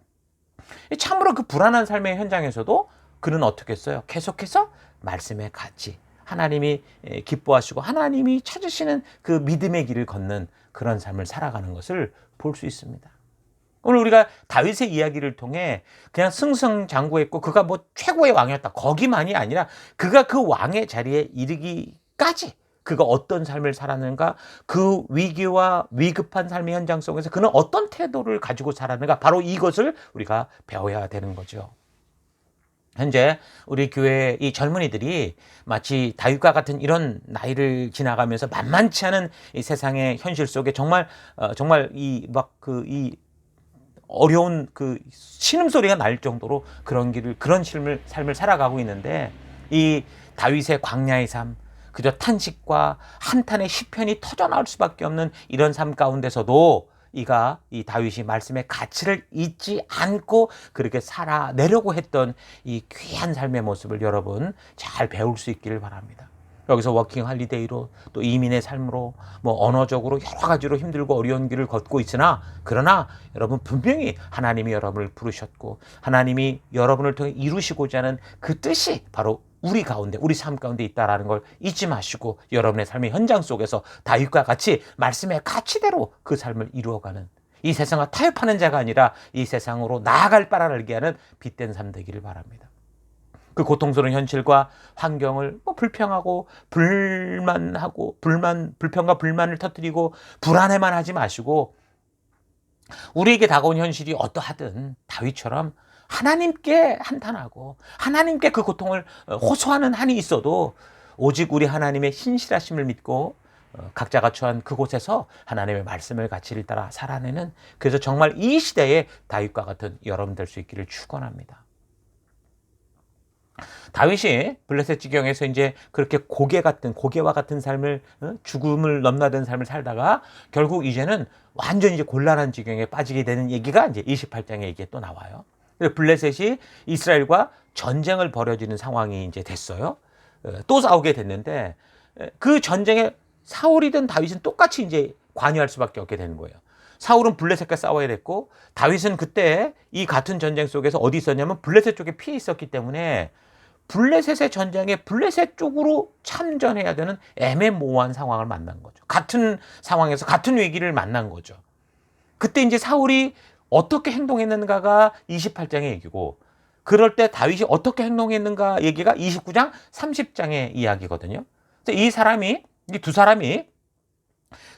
참으로 그 불안한 삶의 현장에서도 그는 어떻게 했어요? 계속해서 말씀의 가치, 하나님이 기뻐하시고 하나님이 찾으시는 그 믿음의 길을 걷는 그런 삶을 살아가는 것을 볼 수 있습니다. 오늘 우리가 다윗의 이야기를 통해 그냥 승승장구했고 그가 뭐 최고의 왕이었다, 거기만이 아니라 그가 그 왕의 자리에 이르기까지 그가 어떤 삶을 살았는가, 그 위기와 위급한 삶의 현장 속에서 그는 어떤 태도를 가지고 살았는가, 바로 이것을 우리가 배워야 되는 거죠. 현재 우리 교회 이 젊은이들이 마치 다윗과 같은 이런 나이를 지나가면서 만만치 않은 이 세상의 현실 속에 정말 이 어려운 그 신음소리가 날 정도로 그런 삶을 살아가고 있는데, 이 다윗의 광야의 삶, 그저 탄식과 한탄의 시편이 터져나올 수밖에 없는 이런 삶 가운데서도 이 다윗이 말씀의 가치를 잊지 않고 그렇게 살아내려고 했던 이 귀한 삶의 모습을 여러분 잘 배울 수 있기를 바랍니다. 여기서 워킹 할리데이로 또 이민의 삶으로 뭐 언어적으로 여러 가지로 힘들고 어려운 길을 걷고 있으나, 그러나 여러분 분명히 하나님이 여러분을 부르셨고 하나님이 여러분을 통해 이루시고자 하는 그 뜻이 바로 우리 가운데, 우리 삶 가운데 있다라는 걸 잊지 마시고 여러분의 삶의 현장 속에서 다윗과 같이 말씀의 가치대로 그 삶을 이루어가는, 이 세상과 타협하는 자가 아니라 이 세상으로 나아갈 바를 알게 하는 빛된 삶 되기를 바랍니다. 그 고통스러운 현실과 환경을 불평하고 불평과 불만을 터뜨리고 불안해만 하지 마시고, 우리에게 다가온 현실이 어떠하든 다윗처럼 하나님께 한탄하고 하나님께 그 고통을 호소하는 한이 있어도 오직 우리 하나님의 신실하심을 믿고 각자가 처한 그곳에서 하나님의 말씀을 가치를 따라 살아내는, 그래서 정말 이 시대에 다윗과 같은 여러분 될 수 있기를 축원합니다. 다윗이 블레셋 지경에서 이제 그렇게 고개와 같은 삶을, 죽음을 넘나든 삶을 살다가 결국 이제는 완전히 이제 곤란한 지경에 빠지게 되는 얘기가 이제 28장의 얘기에 또 나와요. 블레셋이 이스라엘과 전쟁을 벌여지는 상황이 이제 됐어요. 또 싸우게 됐는데 그 전쟁에 사울이든 다윗은 똑같이 이제 관여할 수밖에 없게 되는 거예요. 사울은 블레셋과 싸워야 됐고 다윗은 그때 이 같은 전쟁 속에서 어디 있었냐면 블레셋 쪽에 피해 있었기 때문에 블레셋의 전쟁에 블레셋 쪽으로 참전해야 되는 애매모호한 상황을 만난 거죠. 같은 상황에서 같은 위기를 만난 거죠. 그때 이제 사울이 어떻게 행동했는가가 28장의 얘기고, 그럴 때 다윗이 어떻게 행동했는가 얘기가 29장, 30장의 이야기거든요. 이 두 사람이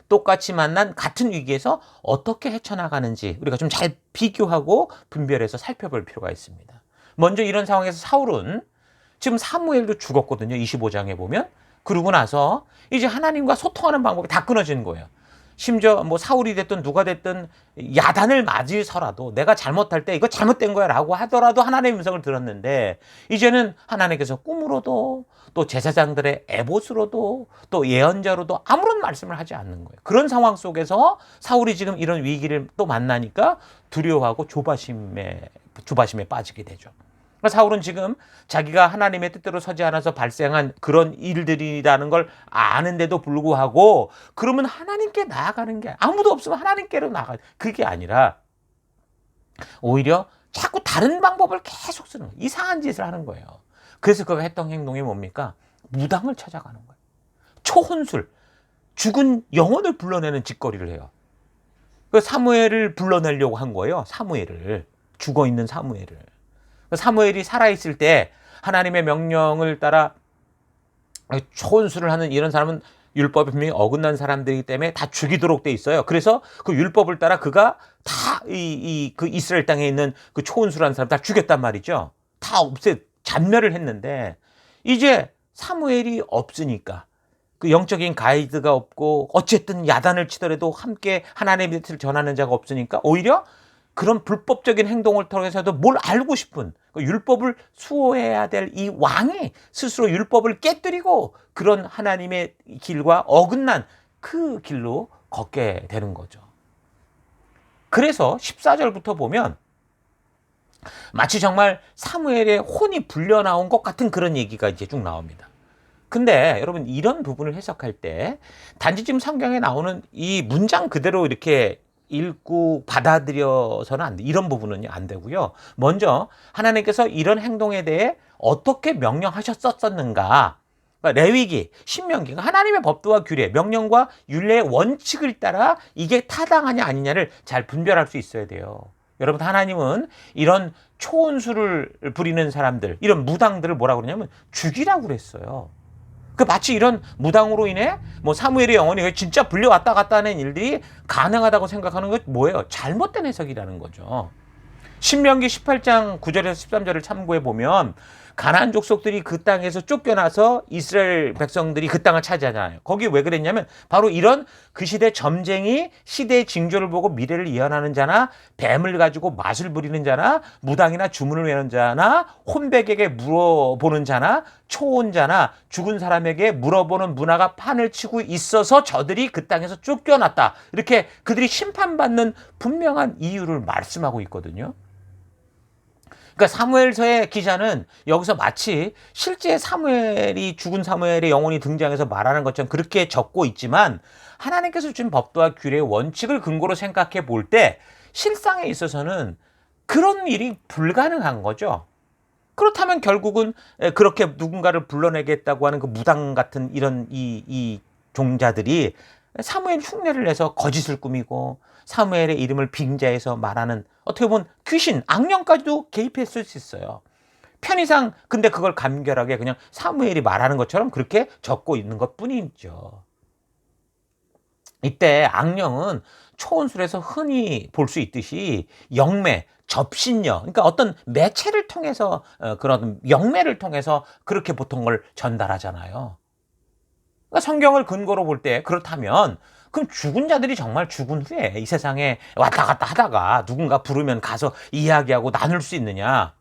똑같이 만난 같은 위기에서 어떻게 헤쳐나가는지 우리가 좀 잘 비교하고 분별해서 살펴볼 필요가 있습니다. 먼저 이런 상황에서 사울은 지금 사무엘도 죽었거든요. 25장에 보면. 그러고 나서 이제 하나님과 소통하는 방법이 다 끊어지는 거예요. 심지어 뭐 사울이 됐든 누가 됐든 야단을 맞으서라도 내가 잘못할 때 이거 잘못된 거야 라고 하더라도 하나님의 음성을 들었는데, 이제는 하나님께서 꿈으로도 또 제사장들의 에봇으로도 또 예언자로도 아무런 말씀을 하지 않는 거예요. 그런 상황 속에서 사울이 지금 이런 위기를 또 만나니까 두려워하고 조바심에 빠지게 되죠. 사울은 지금 자기가 하나님의 뜻대로 서지 않아서 발생한 그런 일들이라는 걸 아는데도 불구하고, 그러면 하나님께 나아가는 게, 아무도 없으면 하나님께로 나아가, 그게 아니라 오히려 자꾸 다른 방법을 계속 쓰는 거예요. 이상한 짓을 하는 거예요. 그래서 그가 했던 행동이 뭡니까? 무당을 찾아가는 거예요. 초혼술, 죽은 영혼을 불러내는 짓거리를 해요. 그 사무엘을 불러내려고 한 거예요. 죽어있는 사무엘을. 사무엘이 살아있을 때 하나님의 명령을 따라 초혼술을 하는 이런 사람은 율법에 분명히 어긋난 사람들이기 때문에 다 죽이도록 돼 있어요. 그래서 그 율법을 따라 그가 다 그 이스라엘 땅에 있는 그 초혼술하는 사람 다 죽였단 말이죠. 다 잔멸을 했는데, 이제 사무엘이 없으니까 그 영적인 가이드가 없고 어쨌든 야단을 치더라도 함께 하나님의 뜻을 전하는 자가 없으니까 오히려 그런 불법적인 행동을 통해서도 뭘 알고 싶은 그 율법을 수호해야 될 이 왕이 스스로 율법을 깨뜨리고 그런 하나님의 길과 어긋난 그 길로 걷게 되는 거죠. 그래서 14절부터 보면 마치 정말 사무엘의 혼이 불려 나온 것 같은 그런 얘기가 이제 쭉 나옵니다. 근데 여러분 이런 부분을 해석할 때 단지 지금 성경에 나오는 이 문장 그대로 이렇게 읽고 받아들여서는 안 돼. 이런 부분은 안 되고요. 먼저 하나님께서 이런 행동에 대해 어떻게 명령하셨었는가. 그러니까 레위기, 신명기가 하나님의 법도와 규례, 명령과 율례의 원칙을 따라 이게 타당하냐 아니냐를 잘 분별할 수 있어야 돼요. 여러분 하나님은 이런 초혼수를 부리는 사람들, 이런 무당들을 뭐라고 그러냐면 죽이라고 그랬어요. 그 마치 이런 무당으로 인해 뭐 사무엘의 영혼이 진짜 불려왔다 갔다 하는 일들이 가능하다고 생각하는 건 뭐예요? 잘못된 해석이라는 거죠. 신명기 18장 9절에서 13절을 참고해 보면 가나안 족속들이 그 땅에서 쫓겨나서 이스라엘 백성들이 그 땅을 차지하잖아요. 거기 왜 그랬냐면 바로 이런 그 시대 점쟁이 시대의 징조를 보고 미래를 예언하는 자나 뱀을 가지고 마술 부리는 자나 무당이나 주문을 외우는 자나 혼백에게 물어보는 자나 초혼자나 죽은 사람에게 물어보는 문화가 판을 치고 있어서 저들이 그 땅에서 쫓겨났다. 이렇게 그들이 심판받는 분명한 이유를 말씀하고 있거든요. 그러니까 사무엘서의 기자는 여기서 마치 실제 사무엘이 죽은 사무엘의 영혼이 등장해서 말하는 것처럼 그렇게 적고 있지만 하나님께서 주신 법도와 규례의 원칙을 근거로 생각해 볼 때 실상에 있어서는 그런 일이 불가능한 거죠. 그렇다면 결국은 그렇게 누군가를 불러내겠다고 하는 그 무당 같은 이런 이 종자들이 사무엘 흉내를 내서 거짓을 꾸미고 사무엘의 이름을 빙자해서 말하는 어떻게 보면 귀신, 악령까지도 개입했을 수 있어요. 편의상 근데 그걸 간결하게 그냥 사무엘이 말하는 것처럼 그렇게 적고 있는 것 뿐이죠. 이때 악령은 초혼술에서 흔히 볼 수 있듯이 영매, 접신녀, 그러니까 어떤 매체를 통해서 그런 영매를 통해서 그렇게 보통 걸 전달하잖아요. 그러니까 성경을 근거로 볼 때 그렇다면 그럼 죽은 자들이 정말 죽은 후에 이 세상에 왔다 갔다 하다가 누군가 부르면 가서 이야기하고 나눌 수 있느냐?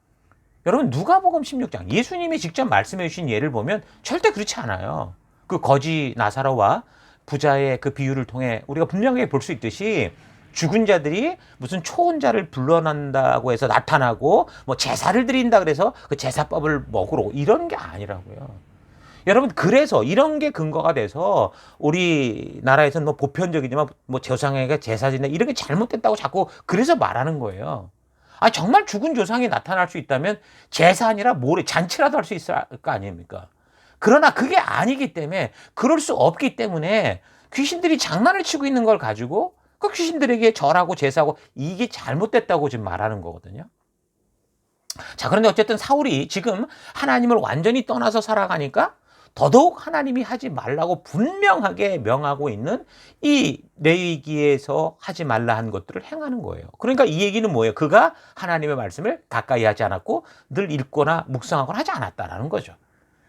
여러분 누가복음 16장 예수님이 직접 말씀해 주신 예를 보면 절대 그렇지 않아요. 그 거지 나사로와 부자의 그 비유를 통해 우리가 분명하게 볼 수 있듯이 죽은 자들이 무슨 초혼자를 불러난다고 해서 나타나고 뭐 제사를 드린다 그래서 그 제사법을 먹으러 이런 게 아니라고요. 여러분 그래서 이런 게 근거가 돼서 우리나라에서는 뭐 보편적이지만 뭐 조상에게 제사 지내 이런 게 잘못됐다고 자꾸 그래서 말하는 거예요. 아 정말 죽은 조상이 나타날 수 있다면 제사 아니라 모래 잔치라도 할 수 있을 거 아닙니까? 그러나 그게 아니기 때문에 그럴 수 없기 때문에 귀신들이 장난을 치고 있는 걸 가지고 그 귀신들에게 절하고 제사하고 이게 잘못됐다고 지금 말하는 거거든요. 자 그런데 어쨌든 사울이 지금 하나님을 완전히 떠나서 살아가니까 더더욱 하나님이 하지 말라고 분명하게 명하고 있는 이 레위기에서 하지 말라 한 것들을 행하는 거예요. 그러니까 이 얘기는 뭐예요? 그가 하나님의 말씀을 가까이 하지 않았고 늘 읽거나 묵상하거나 하지 않았다라는 거죠.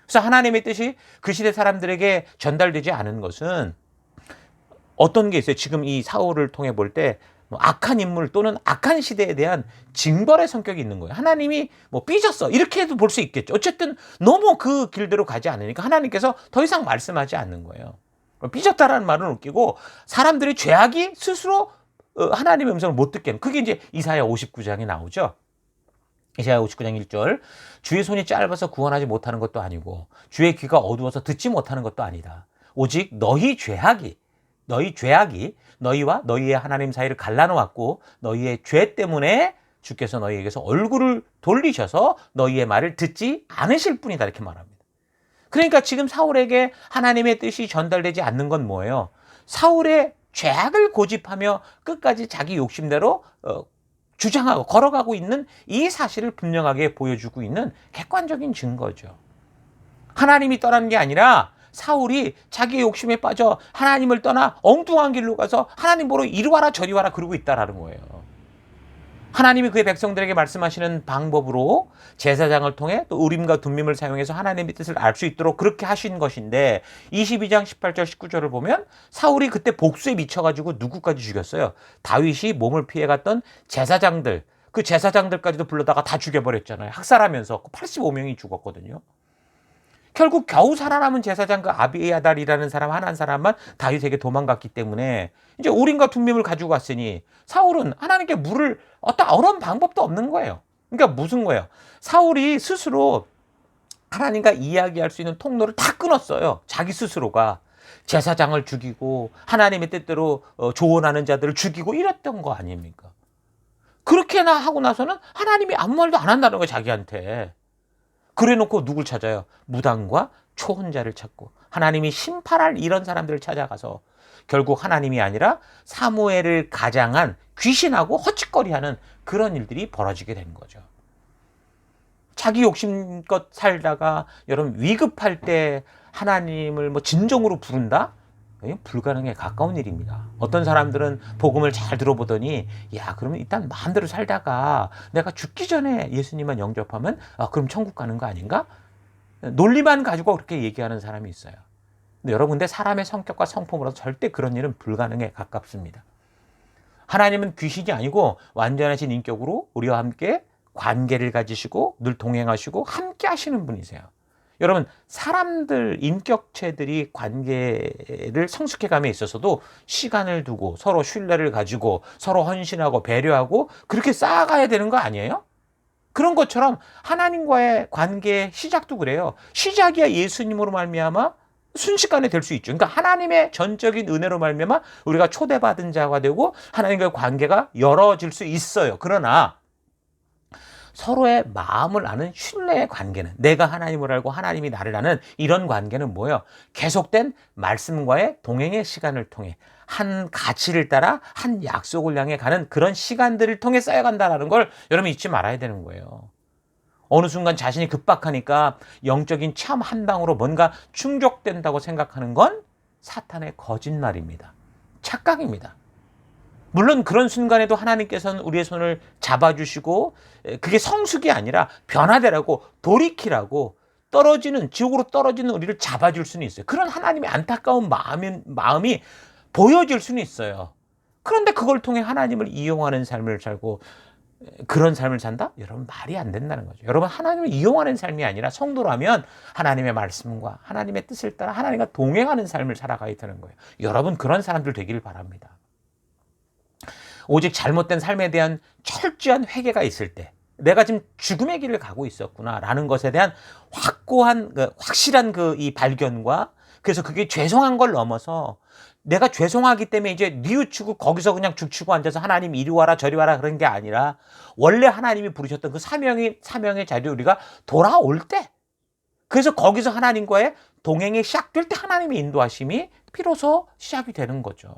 그래서 하나님의 뜻이 그 시대 사람들에게 전달되지 않은 것은 어떤 게 있어요? 지금 이 사울을 통해 볼 때 악한 인물 또는 악한 시대에 대한 징벌의 성격이 있는 거예요. 하나님이 뭐 삐졌어 이렇게 해도 볼 수 있겠죠. 어쨌든 너무 그 길대로 가지 않으니까 하나님께서 더 이상 말씀하지 않는 거예요. 삐졌다라는 말은 웃기고 사람들의 죄악이 스스로 하나님의 음성을 못 듣게 하는 그게 이제 이사야 59장에 나오죠. 이사야 59장 1절 주의 손이 짧아서 구원하지 못하는 것도 아니고 주의 귀가 어두워서 듣지 못하는 것도 아니다. 오직 너희 죄악이 너희와 너희의 하나님 사이를 갈라놓았고 너희의 죄 때문에 주께서 너희에게서 얼굴을 돌리셔서 너희의 말을 듣지 않으실 뿐이다 이렇게 말합니다. 그러니까 지금 사울에게 하나님의 뜻이 전달되지 않는 건 뭐예요? 사울의 죄악을 고집하며 끝까지 자기 욕심대로 주장하고 걸어가고 있는 이 사실을 분명하게 보여주고 있는 객관적인 증거죠. 하나님이 떠나는 게 아니라 사울이 자기의 욕심에 빠져 하나님을 떠나 엉뚱한 길로 가서 하나님 보러 이리 와라 저리 와라 그러고 있다라는 거예요. 하나님이 그의 백성들에게 말씀하시는 방법으로 제사장을 통해 또 우림과 둠밈을 사용해서 하나님의 뜻을 알 수 있도록 그렇게 하신 것인데 22장 18절 19절을 보면 사울이 그때 복수에 미쳐가지고 누구까지 죽였어요? 다윗이 몸을 피해갔던 제사장들, 그 제사장들까지도 불러다가 다 죽여버렸잖아요. 학살하면서 85명이 죽었거든요. 결국 겨우 살아남은 제사장 그 아비아달이라는 사람 한 사람만 다윗에게 도망갔기 때문에 이제 우림과 둠밈을 가지고 갔으니 사울은 하나님께 물을 어떤 방법도 없는 거예요. 그러니까 무슨 거예요? 사울이 스스로 하나님과 이야기할 수 있는 통로를 다 끊었어요. 자기 스스로가 제사장을 죽이고 하나님의 뜻대로 조언하는 자들을 죽이고 이랬던 거 아닙니까? 그렇게나 하고 나서는 하나님이 아무 말도 안 한다는 거예요, 자기한테. 그래놓고 누굴 찾아요? 무당과 초혼자를 찾고 하나님이 심판할 이런 사람들을 찾아가서 결국 하나님이 아니라 사무엘을 가장한 귀신하고 헛짓거리하는 그런 일들이 벌어지게 된 거죠. 자기 욕심껏 살다가 여러분 위급할 때 하나님을 진정으로 부른다? 불가능에 가까운 일입니다. 어떤 사람들은 복음을 잘 들어보더니 야 그러면 일단 마음대로 살다가 내가 죽기 전에 예수님만 영접하면 그럼 천국 가는 거 아닌가? 논리만 가지고 그렇게 얘기하는 사람이 있어요. 근데 여러분 근데 사람의 성격과 성품으로 절대 그런 일은 불가능에 가깝습니다. 하나님은 귀신이 아니고 완전하신 인격으로 우리와 함께 관계를 가지시고 늘 동행하시고 함께 하시는 분이세요. 여러분 사람들 인격체들이 관계를 성숙해감에 있어서도 시간을 두고 서로 신뢰를 가지고 서로 헌신하고 배려하고 그렇게 쌓아가야 되는 거 아니에요? 그런 것처럼 하나님과의 관계의 시작도 그래요. 시작이야 예수님으로 말미암아 순식간에 될 수 있죠. 그러니까 하나님의 전적인 은혜로 말미암아 우리가 초대받은 자가 되고 하나님과의 관계가 열어질 수 있어요. 그러나 서로의 마음을 아는 신뢰의 관계는 내가 하나님을 알고 하나님이 나를 아는 이런 관계는 뭐예요? 계속된 말씀과의 동행의 시간을 통해 한 가치를 따라 한 약속을 향해 가는 그런 시간들을 통해 쌓여간다는 걸 여러분 잊지 말아야 되는 거예요. 어느 순간 자신이 급박하니까 영적인 체험 한 방으로 뭔가 충족된다고 생각하는 건 사탄의 거짓말입니다. 착각입니다. 물론 그런 순간에도 하나님께서는 우리의 손을 잡아주시고 그게 성숙이 아니라 변화되라고 돌이키라고 지옥으로 떨어지는 우리를 잡아줄 수는 있어요. 그런 하나님의 안타까운 마음이 보여질 수는 있어요. 그런데 그걸 통해 하나님을 이용하는 삶을 살고 그런 삶을 산다? 여러분 말이 안 된다는 거죠. 여러분 하나님을 이용하는 삶이 아니라 성도라면 하나님의 말씀과 하나님의 뜻을 따라 하나님과 동행하는 삶을 살아가야 되는 거예요. 여러분 그런 사람들 되기를 바랍니다. 오직 잘못된 삶에 대한 철저한 회개가 있을 때 내가 지금 죽음의 길을 가고 있었구나라는 것에 대한 확실한 이 발견과 그래서 그게 죄송한 걸 넘어서 내가 죄송하기 때문에 이제 뉘우치고 거기서 그냥 죽치고 앉아서 하나님 이리 와라 저리 와라 그런 게 아니라 원래 하나님이 부르셨던 그 사명의 자리에 우리가 돌아올 때 그래서 거기서 하나님과의 동행이 시작될 때 하나님의 인도하심이 비로소 시작이 되는 거죠.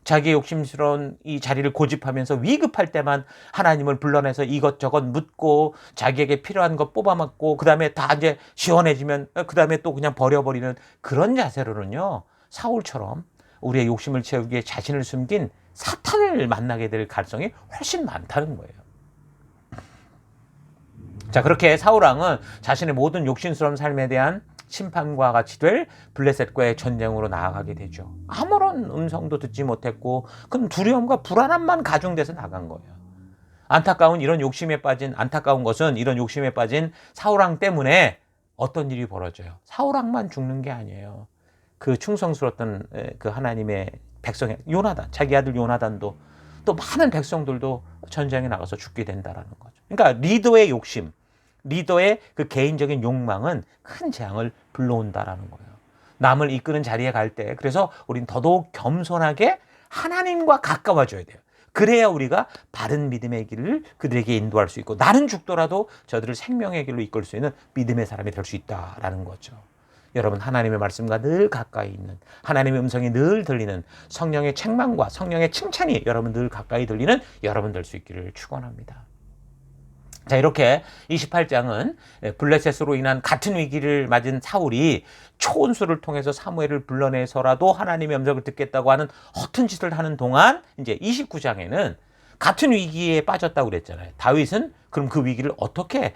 자기의 욕심스러운 이 자리를 고집하면서 위급할 때만 하나님을 불러내서 이것저것 묻고 자기에게 필요한 것 뽑아먹고 그 다음에 다 이제 시원해지면 그 다음에 또 그냥 버려버리는 그런 자세로는요 사울처럼 우리의 욕심을 채우기 위해 자신을 숨긴 사탄을 만나게 될 가능성이 훨씬 많다는 거예요. 자 그렇게 사울왕은 자신의 모든 욕심스러운 삶에 대한 심판과 같이 될 블레셋과의 전쟁으로 나아가게 되죠. 아무런 음성도 듣지 못했고 그럼 두려움과 불안함만 가중돼서 나간 거예요. 안타까운 것은 이런 욕심에 빠진 사울왕 때문에 어떤 일이 벌어져요. 사울왕만 죽는 게 아니에요. 그 충성스러웠던 그 하나님의 백성 요나단, 자기 아들 요나단도 또 많은 백성들도 전쟁에 나가서 죽게 된다라는 거죠. 그러니까 리더의 욕심, 리더의 그 개인적인 욕망은 큰 재앙을 불러온다라는 거예요. 남을 이끄는 자리에 갈 때 그래서 우린 더더욱 겸손하게 하나님과 가까워져야 돼요. 그래야 우리가 바른 믿음의 길을 그들에게 인도할 수 있고 나는 죽더라도 저들을 생명의 길로 이끌 수 있는 믿음의 사람이 될 수 있다라는 거죠. 여러분 하나님의 말씀과 늘 가까이 있는 하나님의 음성이 늘 들리는 성령의 책망과 성령의 칭찬이 여러분 늘 가까이 들리는 여러분 될 수 있기를 축원합니다. 자 이렇게 28장은 블레셋으로 인한 같은 위기를 맞은 사울이 초원수를 통해서 사무엘을 불러내서라도 하나님의 음성을 듣겠다고 하는 허튼 짓을 하는 동안 이제 29장에는 같은 위기에 빠졌다고 그랬잖아요. 다윗은 그럼 그 위기를 어떻게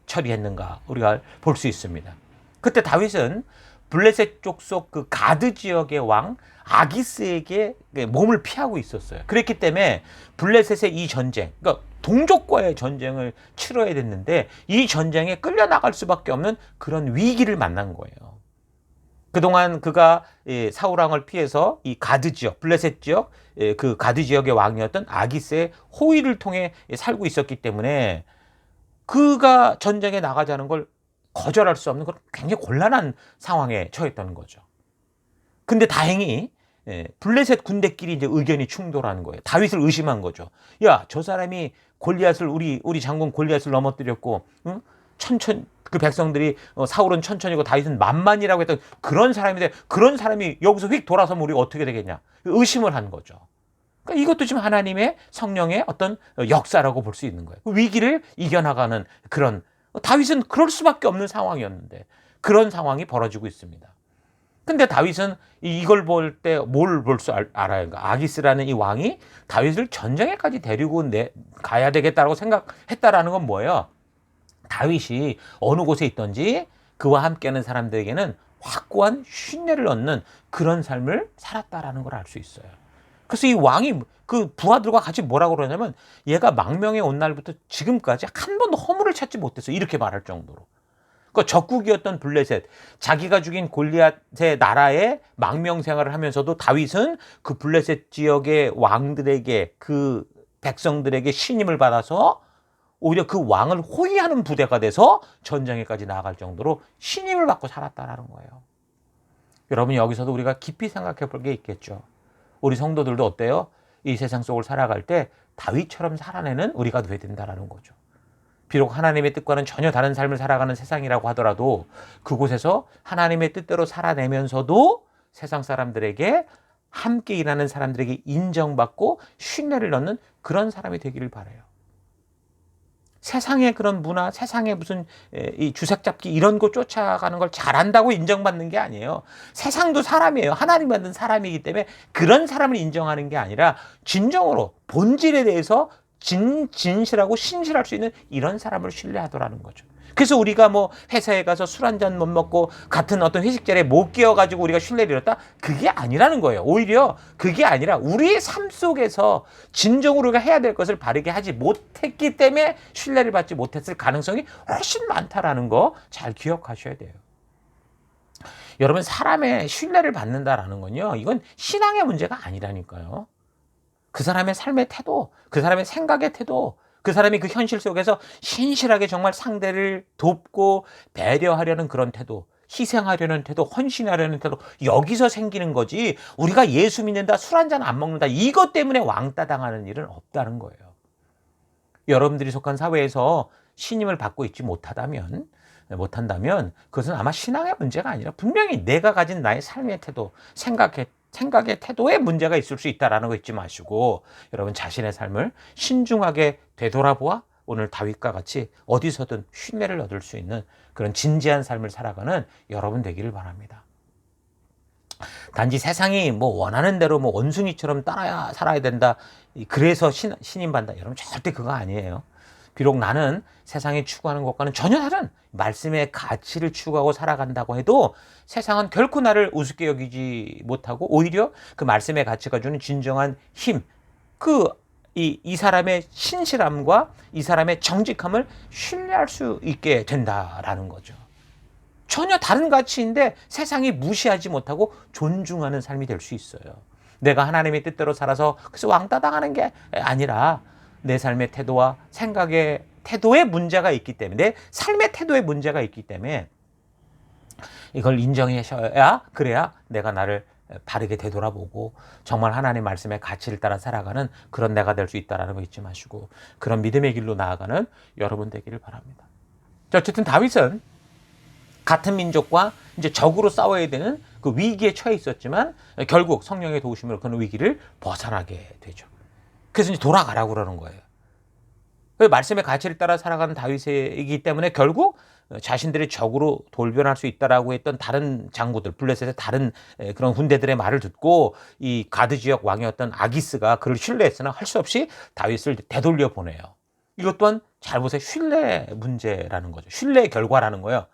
처리했는가 우리가 볼 수 있습니다. 그때 다윗은 블레셋 족속 그 가드 지역의 왕 아기스에게 몸을 피하고 있었어요. 그랬기 때문에 블레셋의 이 전쟁, 그러니까 동족과의 전쟁을 치러야 됐는데 이 전쟁에 끌려나갈 수밖에 없는 그런 위기를 만난 거예요. 그동안 그가 사울 왕을 피해서 이 가드 지역, 블레셋 지역, 그 가드 지역의 왕이었던 아기스의 호위를 통해 살고 있었기 때문에 그가 전쟁에 나가자는 걸 거절할 수 없는 그런 굉장히 곤란한 상황에 처했다는 거죠. 근데 다행히 블레셋 군대끼리 이제 의견이 충돌하는 거예요. 다윗을 의심한 거죠. 야, 저 사람이 골리앗을 우리 장군 골리앗을 넘어뜨렸고, 응? 천천히 그 백성들이 사울은 천천히고 다윗은 만만이라고 했던 그런 사람인데 그런 사람이 여기서 휙 돌아서면 우리가 어떻게 되겠냐 의심을 한 거죠. 그러니까 이것도 지금 하나님의 성령의 어떤 역사라고 볼 수 있는 거예요. 위기를 이겨나가는 그런 다윗은 그럴 수밖에 없는 상황이었는데 그런 상황이 벌어지고 있습니다. 근데 다윗은 이걸 볼 때 뭘 볼 수 알아요? 그러니까 아기스라는 이 왕이 다윗을 전쟁에까지 데리고 가야 되겠다라고 생각했다라는 건 뭐예요? 다윗이 어느 곳에 있든지 그와 함께하는 사람들에게는 확고한 신뢰를 얻는 그런 삶을 살았다라는 걸 알 수 있어요. 그래서 이 왕이 그 부하들과 같이 뭐라고 그러냐면 얘가 망명에 온 날부터 지금까지 한 번도 허물을 찾지 못했어. 이렇게 말할 정도로. 그 적국이었던 블레셋, 자기가 죽인 골리앗의 나라에 망명 생활을 하면서도 다윗은 그 블레셋 지역의 왕들에게 그 백성들에게 신임을 받아서 오히려 그 왕을 호위하는 부대가 돼서 전쟁에까지 나아갈 정도로 신임을 받고 살았다라는 거예요. 여러분 여기서도 우리가 깊이 생각해 볼 게 있겠죠. 우리 성도들도 어때요? 이 세상 속을 살아갈 때 다윗처럼 살아내는 우리가 돼야 된다라는 거죠. 비록 하나님의 뜻과는 전혀 다른 삶을 살아가는 세상이라고 하더라도 그곳에서 하나님의 뜻대로 살아내면서도 세상 사람들에게 함께 일하는 사람들에게 인정받고 신뢰를 얻는 그런 사람이 되기를 바라요. 세상의 그런 문화, 세상의 무슨 이 주색 잡기 이런 거 쫓아가는 걸 잘한다고 인정받는 게 아니에요. 세상도 사람이에요. 하나님 만든 사람이기 때문에 그런 사람을 인정하는 게 아니라 진정으로 본질에 대해서 진실하고 신실할 수 있는 이런 사람을 신뢰하더라는 거죠. 그래서 우리가 뭐 회사에 가서 술 한 잔 못 먹고 같은 어떤 회식 자리에 못 끼어가지고 우리가 신뢰를 잃었다? 그게 아니라는 거예요. 오히려 그게 아니라 우리의 삶 속에서 진정으로 우리가 해야 될 것을 바르게 하지 못했기 때문에 신뢰를 받지 못했을 가능성이 훨씬 많다라는 거 잘 기억하셔야 돼요. 여러분 사람의 신뢰를 받는다라는 건요. 이건 신앙의 문제가 아니라니까요. 그 사람의 삶의 태도, 그 사람의 생각의 태도, 그 사람이 그 현실 속에서 신실하게 정말 상대를 돕고 배려하려는 그런 태도, 희생하려는 태도, 헌신하려는 태도, 여기서 생기는 거지 우리가 예수 믿는다, 술 한잔 안 먹는다 이것 때문에 왕따 당하는 일은 없다는 거예요. 여러분들이 속한 사회에서 신임을 받고 있지 못한다면 그것은 아마 신앙의 문제가 아니라 분명히 내가 가진 나의 삶의 태도, 생각의 태도에 문제가 있을 수 있다는 거 잊지 마시고 여러분 자신의 삶을 신중하게 되돌아보아 오늘 다윗과 같이 어디서든 신뢰를 얻을 수 있는 그런 진지한 삶을 살아가는 여러분 되기를 바랍니다. 단지 세상이 뭐 원하는 대로 뭐 원숭이처럼 따라야 살아야 된다. 그래서 신임받는다. 여러분 절대 그거 아니에요. 비록 나는 세상이 추구하는 것과는 전혀 다른 말씀의 가치를 추구하고 살아간다고 해도 세상은 결코 나를 우습게 여기지 못하고 오히려 그 말씀의 가치가 주는 진정한 힘, 이 사람의 신실함과 이 사람의 정직함을 신뢰할 수 있게 된다라는 거죠. 전혀 다른 가치인데 세상이 무시하지 못하고 존중하는 삶이 될 수 있어요. 내가 하나님의 뜻대로 살아서 그래서 왕따 당하는 게 아니라 내 삶의 태도와 생각의 태도에 문제가 있기 때문에 내 삶의 태도에 문제가 있기 때문에 이걸 인정하셔야 그래야 내가 나를 바르게 되돌아보고 정말 하나님 말씀의 가치를 따라 살아가는 그런 내가 될 수 있다는 거 잊지 마시고 그런 믿음의 길로 나아가는 여러분 되기를 바랍니다. 어쨌든 다윗은 같은 민족과 이제 적으로 싸워야 되는 그 위기에 처해 있었지만 결국 성령의 도우심으로 그런 위기를 벗어나게 되죠. 그래서 이제 돌아가라고 그러는 거예요. 말씀의 가치를 따라 살아가는 다윗이기 때문에 결국 자신들의 적으로 돌변할 수 있다라고 했던 다른 장구들, 블레셋의 다른 그런 군대들의 말을 듣고 이 가드 지역 왕이었던 아기스가 그를 신뢰했으나 할 수 없이 다윗을 되돌려 보내요. 이것 또한 잘 보세요. 신뢰 문제라는 거죠. 신뢰의 결과라는 거예요.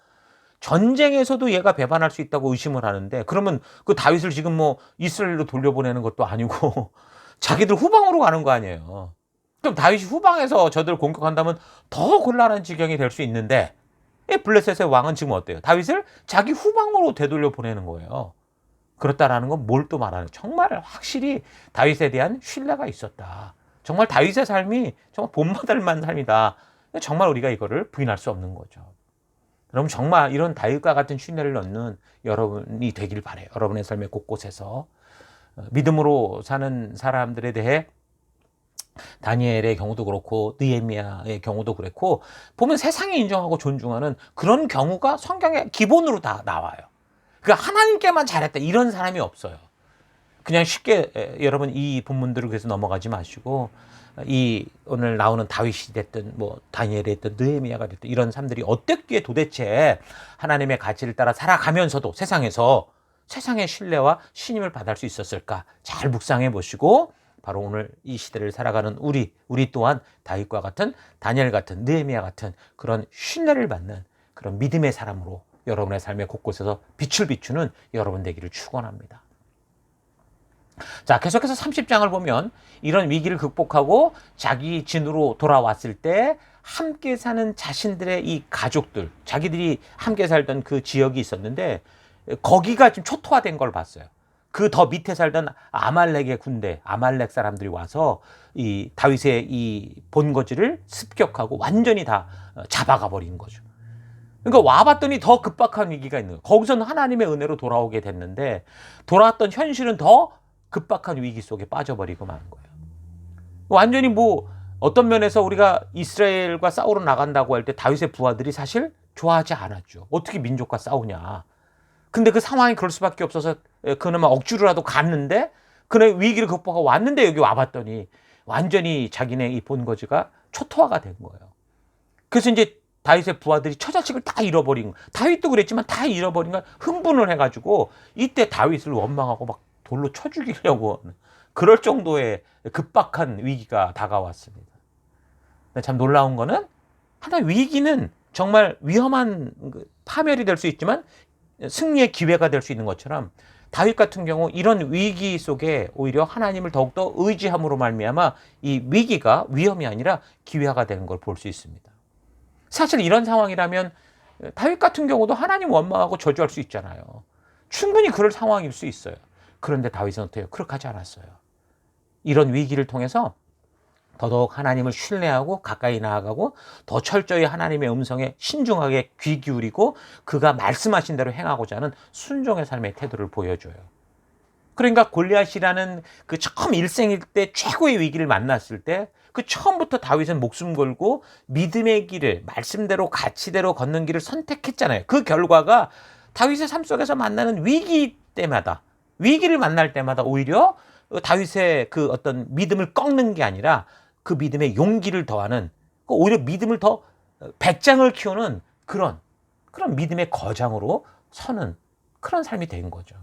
전쟁에서도 얘가 배반할 수 있다고 의심을 하는데, 그러면 그 다윗을 지금 뭐 이스라엘로 돌려보내는 것도 아니고 자기들 후방으로 가는 거 아니에요. 그럼 다윗이 후방에서 저들을 공격한다면 더 곤란한 지경이 될 수 있는데, 이 블레셋의 왕은 지금 어때요? 다윗을 자기 후방으로 되돌려 보내는 거예요. 그렇다라는 건 뭘 또 말하는, 정말 확실히 다윗에 대한 신뢰가 있었다. 정말 다윗의 삶이 정말 본받을 만한 삶이다. 정말 우리가 이거를 부인할 수 없는 거죠. 여러분, 정말 이런 다윗과 같은 신뢰를 얻는 여러분이 되길 바라요. 여러분의 삶의 곳곳에서 믿음으로 사는 사람들에 대해 다니엘의 경우도 그렇고 느헤미야의 경우도 그렇고 보면 세상이 인정하고 존중하는 그런 경우가 성경에 기본으로 다 나와요. 그러니까 하나님께만 잘했다 이런 사람이 없어요. 그냥 쉽게 여러분 이 본문들을 그래서 넘어가지 마시고, 이 오늘 나오는 다윗이 됐든 뭐 다니엘이 됐든 느헤미야가 됐든 이런 사람들이 어떻게 도대체 하나님의 가치를 따라 살아가면서도 세상에서 세상의 신뢰와 신임을 받을 수 있었을까 잘 묵상해 보시고, 바로 오늘 이 시대를 살아가는 우리 또한 다윗과 같은, 다니엘 같은, 느헤미야 같은 그런 신뢰를 받는 그런 믿음의 사람으로 여러분의 삶의 곳곳에서 빛을 비추는 여러분 되기를 축원합니다. 자, 계속해서 30장을 보면 이런 위기를 극복하고 자기 진으로 돌아왔을 때 함께 사는 자신들의 이 가족들, 자기들이 함께 살던 그 지역이 있었는데 거기가 좀 초토화된 걸 봤어요. 그 더 밑에 살던 아말렉의 군대, 아말렉 사람들이 와서 이 다윗의 이 본거지를 습격하고 완전히 다 잡아가 버린 거죠. 그러니까 와봤더니 더 급박한 위기가 있는 거예요. 거기서는 하나님의 은혜로 돌아오게 됐는데 돌아왔던 현실은 더 급박한 위기 속에 빠져버리고 마는 거예요. 완전히 뭐 어떤 면에서 우리가 이스라엘과 싸우러 나간다고 할 때 다윗의 부하들이 사실 좋아하지 않았죠. 어떻게 민족과 싸우냐. 근데 그 상황이 그럴 수밖에 없어서 그나마 억지로라도 갔는데, 그날 위기를 극복하고 왔는데 여기 와봤더니 완전히 자기네 이 본거지가 초토화가 된 거예요. 그래서 이제 다윗의 부하들이 처자식을 다 잃어버린, 다윗도 그랬지만 다 잃어버린 걸 흥분을 해가지고 이때 다윗을 원망하고 막 돌로 쳐 죽이려고 그럴 정도의 급박한 위기가 다가왔습니다. 참 놀라운 거는 하나 위기는 정말 위험한 파멸이 될 수 있지만 승리의 기회가 될 수 있는 것처럼 다윗 같은 경우 이런 위기 속에 오히려 하나님을 더욱더 의지함으로 말미암아 이 위기가 위험이 아니라 기회가 되는 걸 볼 수 있습니다. 사실 이런 상황이라면 다윗 같은 경우도 하나님 원망하고 저주할 수 있잖아요. 충분히 그럴 상황일 수 있어요. 그런데 다윗은 어때요? 그렇게 하지 않았어요. 이런 위기를 통해서 더더욱 하나님을 신뢰하고 가까이 나아가고 더 철저히 하나님의 음성에 신중하게 귀 기울이고 그가 말씀하신 대로 행하고자 하는 순종의 삶의 태도를 보여줘요. 그러니까 골리앗이라는 그 처음 일생일 때 최고의 위기를 만났을 때 그 처음부터 다윗은 목숨 걸고 믿음의 길을 말씀대로 가치대로 걷는 길을 선택했잖아요. 그 결과가 다윗의 삶 속에서 만나는 위기 때마다, 위기를 만날 때마다 오히려 다윗의 그 어떤 믿음을 꺾는 게 아니라 그 믿음의 용기를 더하는, 오히려 믿음을 더 배짱을 키우는 그런 믿음의 거장으로 서는 그런 삶이 된 거죠.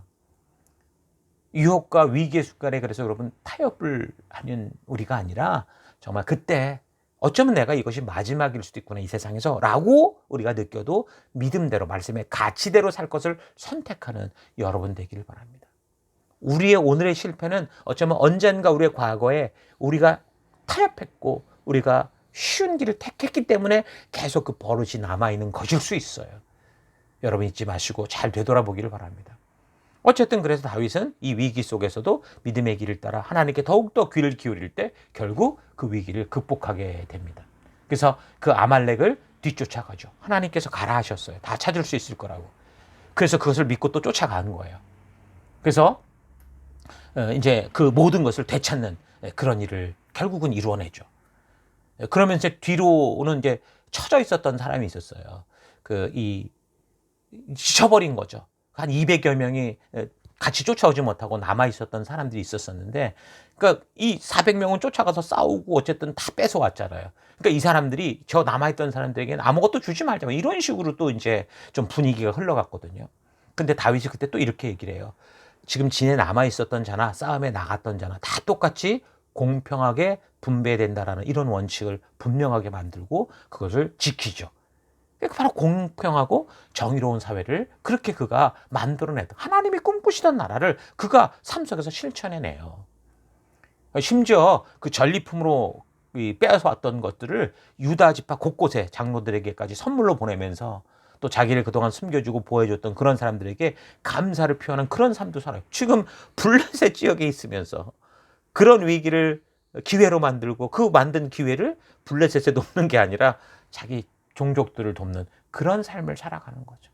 유혹과 위기의 숟갈에 그래서 여러분 타협을 하는 우리가 아니라 정말 그때 어쩌면 내가 이것이 마지막일 수도 있구나 이 세상에서 라고 우리가 느껴도 믿음대로 말씀의 가치대로 살 것을 선택하는 여러분 되기를 바랍니다. 우리의 오늘의 실패는 어쩌면 언젠가 우리의 과거에 우리가 타협했고 우리가 쉬운 길을 택했기 때문에 계속 그 버릇이 남아있는 것일 수 있어요. 여러분 잊지 마시고 잘 되돌아보기를 바랍니다. 어쨌든 그래서 다윗은 이 위기 속에서도 믿음의 길을 따라 하나님께 더욱더 귀를 기울일 때 결국 그 위기를 극복하게 됩니다. 그래서 그 아말렉을 뒤쫓아가죠. 하나님께서 가라 하셨어요. 다 찾을 수 있을 거라고. 그래서 그것을 믿고 또 쫓아가는 거예요. 그래서 이제 그 모든 것을 되찾는 그런 일을 결국은 이루어내죠. 그러면 이제 뒤로는 이제 처져 있었던 사람이 있었어요. 지쳐버린 거죠. 한 200여 명이 같이 쫓아오지 못하고 남아 있었던 사람들이 있었었는데, 그러니까 이 400명은 쫓아가서 싸우고 어쨌든 다 뺏어왔잖아요. 그러니까 이 사람들이 저 남아있던 사람들에게는 아무것도 주지 말자 이런 식으로 또 이제 좀 분위기가 흘러갔거든요. 근데 다윗이 그때 또 이렇게 얘기를 해요. 지금 진에 남아있었던 자나 싸움에 나갔던 자나 다 똑같이 공평하게 분배된다라는 이런 원칙을 분명하게 만들고 그것을 지키죠. 그러니까 바로 공평하고 정의로운 사회를 그렇게 그가 만들어냈다. 하나님이 꿈꾸시던 나라를 그가 삶 속에서 실천해내요. 심지어 그 전리품으로 빼앗아 왔던 것들을 유다 지파 곳곳에 장로들에게까지 선물로 보내면서 또 자기를 그동안 숨겨주고 보호해줬던 그런 사람들에게 감사를 표하는 그런 삶도 살아요. 지금 블레셋 지역에 있으면서 그런 위기를 기회로 만들고 그 만든 기회를 블레셋에 돕는 게 아니라 자기 종족들을 돕는 그런 삶을 살아가는 거죠.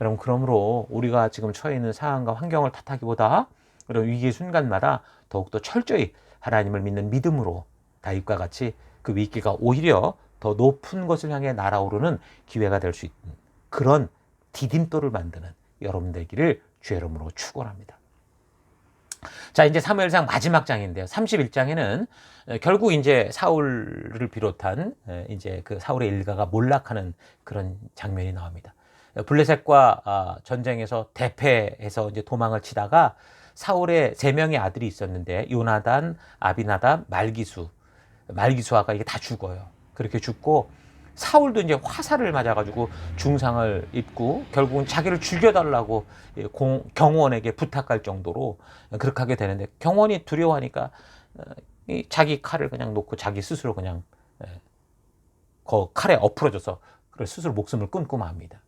여러분, 그러므로 우리가 지금 처해 있는 상황과 환경을 탓하기보다 그런 위기의 순간마다 더욱더 철저히 하나님을 믿는 믿음으로 다윗과 같이 그 위기가 오히려 더 높은 것을 향해 날아오르는 기회가 될 수 있는 그런 디딤돌을 만드는 여러분 되기를 주의 이름으로 축원합니다. 자, 이제 사무엘상 마지막 장인데요. 31장에는 결국 이제 사울을 비롯한 이제 그 사울의 일가가 몰락하는 그런 장면이 나옵니다. 블레셋과 전쟁에서 대패해서 이제 도망을 치다가 사울의 3명의 아들이 있었는데 요나단, 아비나답, 말기수아가 이게 다 죽어요. 그렇게 죽고 사울도 이제 화살을 맞아가지고 중상을 입고 결국은 자기를 죽여달라고 경호원에게 부탁할 정도로 그렇게 하게 되는데 경호원이 두려워하니까 자기 칼을 그냥 놓고 자기 스스로 그냥 그 칼에 엎으러져서 스스로 목숨을 끊고 맙니다.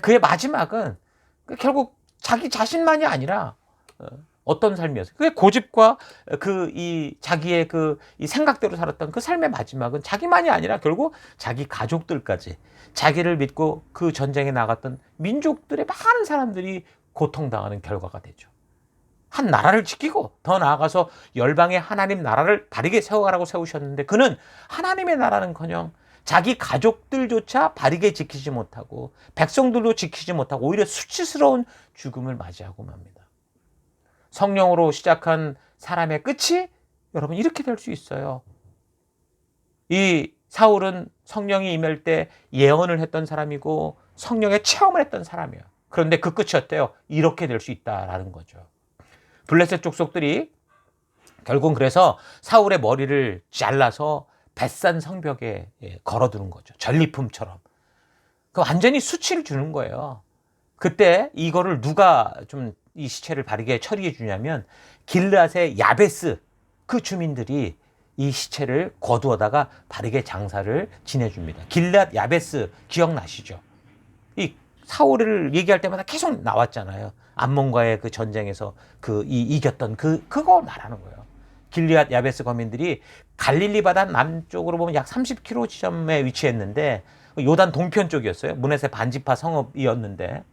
그의 마지막은 결국 자기 자신만이 아니라 어떤 삶이었어요. 그게 고집과 자기의 이 생각대로 살았던 그 삶의 마지막은 자기만이 아니라 결국 자기 가족들까지 자기를 믿고 그 전쟁에 나갔던 민족들의 많은 사람들이 고통당하는 결과가 되죠. 한 나라를 지키고 더 나아가서 열방의 하나님 나라를 바르게 세워가라고 세우셨는데 그는 하나님의 나라는커녕 자기 가족들조차 바르게 지키지 못하고 백성들도 지키지 못하고 오히려 수치스러운 죽음을 맞이하고 맙니다. 성령으로 시작한 사람의 끝이 여러분 이렇게 될 수 있어요. 이 사울은 성령이 임할 때 예언을 했던 사람이고 성령의 체험을 했던 사람이에요. 그런데 그 끝이 어때요? 이렇게 될 수 있다라는 거죠. 블레셋 족속들이 결국 그래서 사울의 머리를 잘라서 벳산 성벽에 걸어두는 거죠. 전리품처럼. 그 완전히 수치를 주는 거예요. 그때 이거를 누가 좀 이 시체를 바르게 처리해 주냐면 길르앗의 야베스 그 주민들이 이 시체를 거두어다가 바르게 장사를 지내줍니다. 길르앗 야베스 기억나시죠? 이 사울을 얘기할 때마다 계속 나왔잖아요. 암몬과의 그 전쟁에서 이겼던 그거 말하는 거예요. 길르앗 야베스 거민들이 갈릴리 바다 남쪽으로 보면 약 30km 지점에 위치했는데 요단 동편 쪽이었어요. 므낫세 반지파 성읍이었는데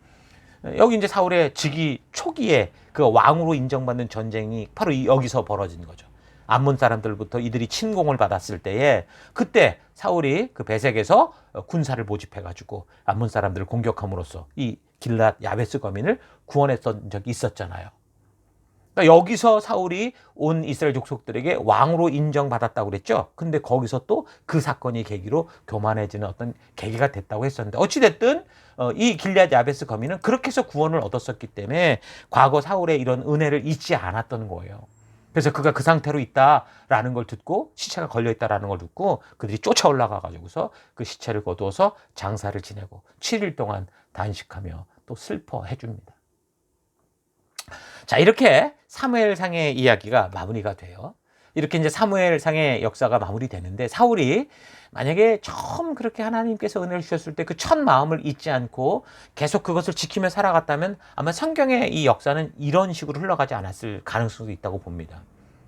여기 이제 사울의 즉위 초기에 그 왕으로 인정받는 전쟁이 바로 여기서 벌어진 거죠. 암몬 사람들부터 이들이 침공을 받았을 때에 그때 사울이 그 베색에서 군사를 모집해가지고 암몬 사람들을 공격함으로써 이 길르앗 야베스 거민을 구원했던 적이 있었잖아요. 그러니까 여기서 사울이 온 이스라엘 족속들에게 왕으로 인정받았다고 그랬죠. 근데 거기서 또 그 사건이 계기로 교만해지는 어떤 계기가 됐다고 했었는데 어찌됐든 이 길르앗 야베스 거민은 그렇게 해서 구원을 얻었었기 때문에 과거 사울의 이런 은혜를 잊지 않았던 거예요. 그래서 그가 그 상태로 있다라는 걸 듣고 시체가 걸려있다라는 걸 듣고 그들이 쫓아 올라가 가지고서 그 시체를 거두어서 장사를 지내고 7일 동안 단식하며 또 슬퍼해 줍니다. 자, 이렇게 사무엘상의 이야기가 마무리가 돼요. 이렇게 이제 사무엘상의 역사가 마무리되는데 사울이 만약에 처음 그렇게 하나님께서 은혜를 주셨을 때 그 첫 마음을 잊지 않고 계속 그것을 지키며 살아갔다면 아마 성경의 이 역사는 이런 식으로 흘러가지 않았을 가능성도 있다고 봅니다.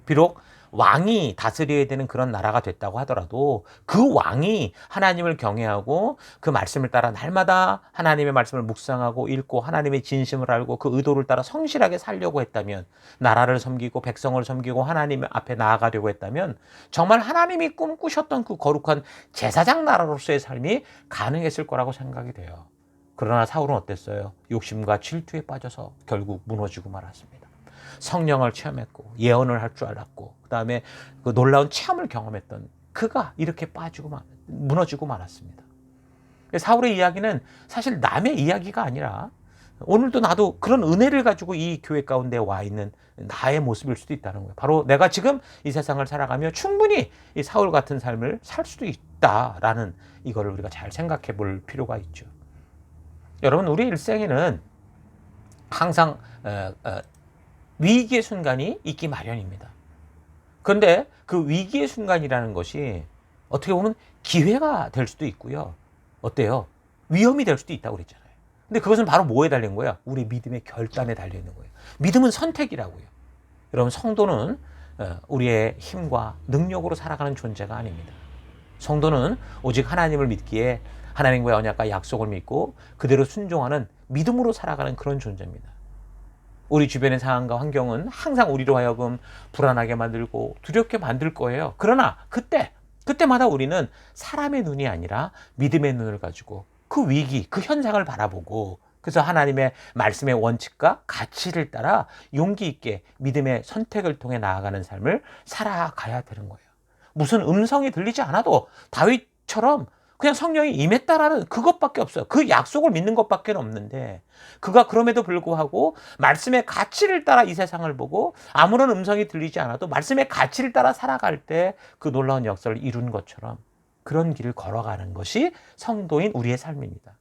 비록 왕이 다스려야 되는 그런 나라가 됐다고 하더라도 그 왕이 하나님을 경외하고 그 말씀을 따라 날마다 하나님의 말씀을 묵상하고 읽고 하나님의 진심을 알고 그 의도를 따라 성실하게 살려고 했다면 나라를 섬기고 백성을 섬기고 하나님 앞에 나아가려고 했다면 정말 하나님이 꿈꾸셨던 그 거룩한 제사장 나라로서의 삶이 가능했을 거라고 생각이 돼요. 그러나 사울은 어땠어요? 욕심과 질투에 빠져서 결국 무너지고 말았습니다. 성령을 체험했고 예언을 할 줄 알았고 그 다음에 그 놀라운 체험을 경험했던 그가 이렇게 무너지고 말았습니다. 사울의 이야기는 사실 남의 이야기가 아니라 오늘도 나도 그런 은혜를 가지고 이 교회 가운데 와 있는 나의 모습일 수도 있다는 거예요. 바로 내가 지금 이 세상을 살아가며 충분히 이 사울 같은 삶을 살 수도 있다라는 이거를 우리가 잘 생각해 볼 필요가 있죠. 여러분, 우리 일생에는 항상 위기의 순간이 있기 마련입니다. 그런데 그 위기의 순간이라는 것이 어떻게 보면 기회가 될 수도 있고요. 어때요? 위험이 될 수도 있다고 그랬잖아요. 근데 그것은 바로 뭐에 달린 거야? 우리 믿음의 결단에 달려 있는 거예요. 믿음은 선택이라고요. 여러분, 성도는 우리의 힘과 능력으로 살아가는 존재가 아닙니다. 성도는 오직 하나님을 믿기에 하나님과의 언약과 약속을 믿고 그대로 순종하는 믿음으로 살아가는 그런 존재입니다. 우리 주변의 상황과 환경은 항상 우리로 하여금 불안하게 만들고 두렵게 만들 거예요. 그러나 그때마다 우리는 사람의 눈이 아니라 믿음의 눈을 가지고 그 위기, 그 현상을 바라보고 그래서 하나님의 말씀의 원칙과 가치를 따라 용기 있게 믿음의 선택을 통해 나아가는 삶을 살아가야 되는 거예요. 무슨 음성이 들리지 않아도 다윗처럼 그냥 성령이 임했다라는 그것밖에 없어요. 그 약속을 믿는 것밖에 없는데 그가 그럼에도 불구하고 말씀의 가치를 따라 이 세상을 보고 아무런 음성이 들리지 않아도 말씀의 가치를 따라 살아갈 때 그 놀라운 역사를 이룬 것처럼 그런 길을 걸어가는 것이 성도인 우리의 삶입니다.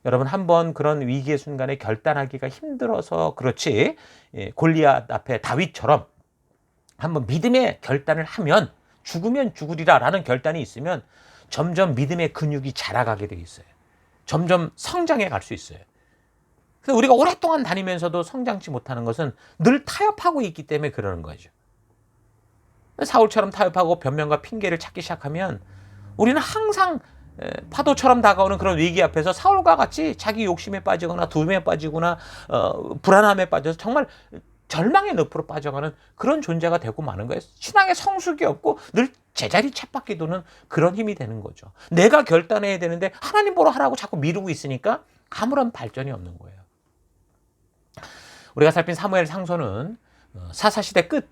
여러분, 한번 그런 위기의 순간에 결단하기가 힘들어서 그렇지 골리앗 앞에 다윗처럼 한번 믿음의 결단을 하면 죽으면 죽으리라 라는 결단이 있으면 점점 믿음의 근육이 자라가게 되어 있어요. 점점 성장해 갈 수 있어요. 그래서 우리가 오랫동안 다니면서도 성장치 못하는 것은 늘 타협하고 있기 때문에 그러는 거죠. 사울처럼 타협하고 변명과 핑계를 찾기 시작하면 우리는 항상 파도처럼 다가오는 그런 위기 앞에서 사울과 같이 자기 욕심에 빠지거나 두려움에 빠지거나 불안함에 빠져서 정말 절망의 늪으로 빠져가는 그런 존재가 되고 마는 거예요. 신앙의 성숙이 없고 늘 제자리 쳇바퀴 도는 그런 힘이 되는 거죠. 내가 결단해야 되는데 하나님 보러 하라고 자꾸 미루고 있으니까 아무런 발전이 없는 거예요. 우리가 살핀 사무엘 상소는 사사시대 끝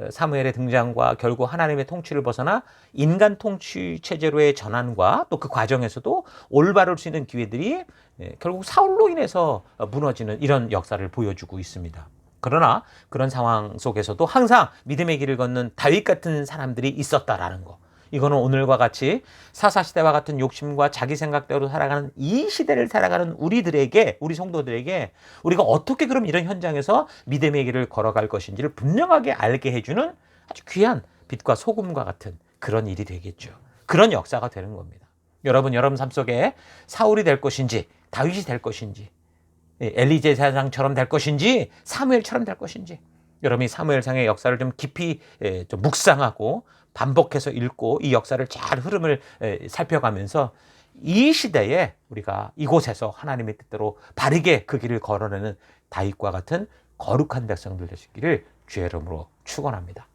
사무엘의 등장과 결국 하나님의 통치를 벗어나 인간 통치 체제로의 전환과 또 그 과정에서도 올바를 수 있는 기회들이 결국 사울로 인해서 무너지는 이런 역사를 보여주고 있습니다. 그러나 그런 상황 속에서도 항상 믿음의 길을 걷는 다윗 같은 사람들이 있었다라는 거. 이거는 오늘과 같이 사사시대와 같은 욕심과 자기 생각대로 살아가는 이 시대를 살아가는 우리들에게, 우리 성도들에게 우리가 어떻게 그럼 이런 현장에서 믿음의 길을 걸어갈 것인지를 분명하게 알게 해주는 아주 귀한 빛과 소금과 같은 그런 일이 되겠죠. 그런 역사가 되는 겁니다. 여러분 삶 속에 사울이 될 것인지 다윗이 될 것인지 엘리제사장처럼 될 것인지 사무엘처럼 될 것인지 여러분이 사무엘상의 역사를 좀 깊이 좀 묵상하고 반복해서 읽고 이 역사를 잘 흐름을 살펴가면서 이 시대에 우리가 이곳에서 하나님의 뜻대로 바르게 그 길을 걸어내는 다윗과 같은 거룩한 백성들 되시기를 주의 이름으로 축원합니다.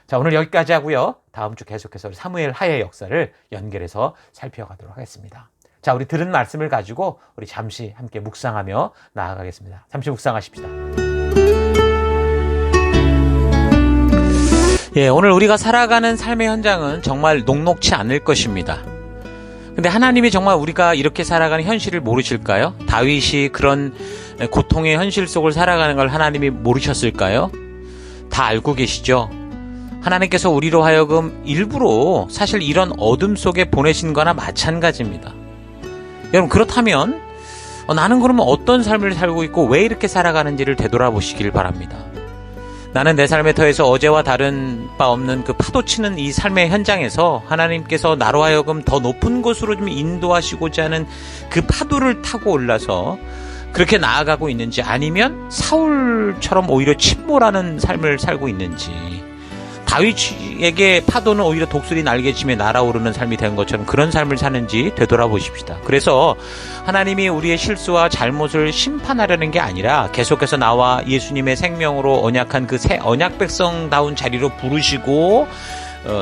자, 오늘 여기까지 하고요. 다음 주 계속해서 우리 사무엘 하의 역사를 연결해서 살펴가도록 하겠습니다. 자, 우리 들은 말씀을 가지고 우리 잠시 함께 묵상하며 나아가겠습니다. 잠시 묵상하십시다. 오늘 우리가 살아가는 삶의 현장은 정말 녹록치 않을 것입니다. 근데 하나님이 정말 우리가 이렇게 살아가는 현실을 모르실까요? 다윗이 그런 고통의 현실 속을 살아가는 걸 하나님이 모르셨을까요? 다 알고 계시죠? 하나님께서 우리로 하여금 일부러 사실 이런 어둠 속에 보내신 거나 마찬가지입니다. 여러분, 그렇다면 나는 그러면 어떤 삶을 살고 있고 왜 이렇게 살아가는지를 되돌아보시길 바랍니다. 나는 내 삶의 터에서 어제와 다른 바 없는 그 파도치는 이 삶의 현장에서 하나님께서 나로 하여금 더 높은 곳으로 좀 인도하시고자 하는 그 파도를 타고 올라서 그렇게 나아가고 있는지, 아니면 사울처럼 오히려 침몰하는 삶을 살고 있는지, 다윗에게 파도는 오히려 독수리 날개치며 날아오르는 삶이 된 것처럼 그런 삶을 사는지 되돌아보십시다. 그래서 하나님이 우리의 실수와 잘못을 심판하려는 게 아니라 계속해서 나와 예수님의 생명으로 언약한 그 새 언약 백성다운 자리로 부르시고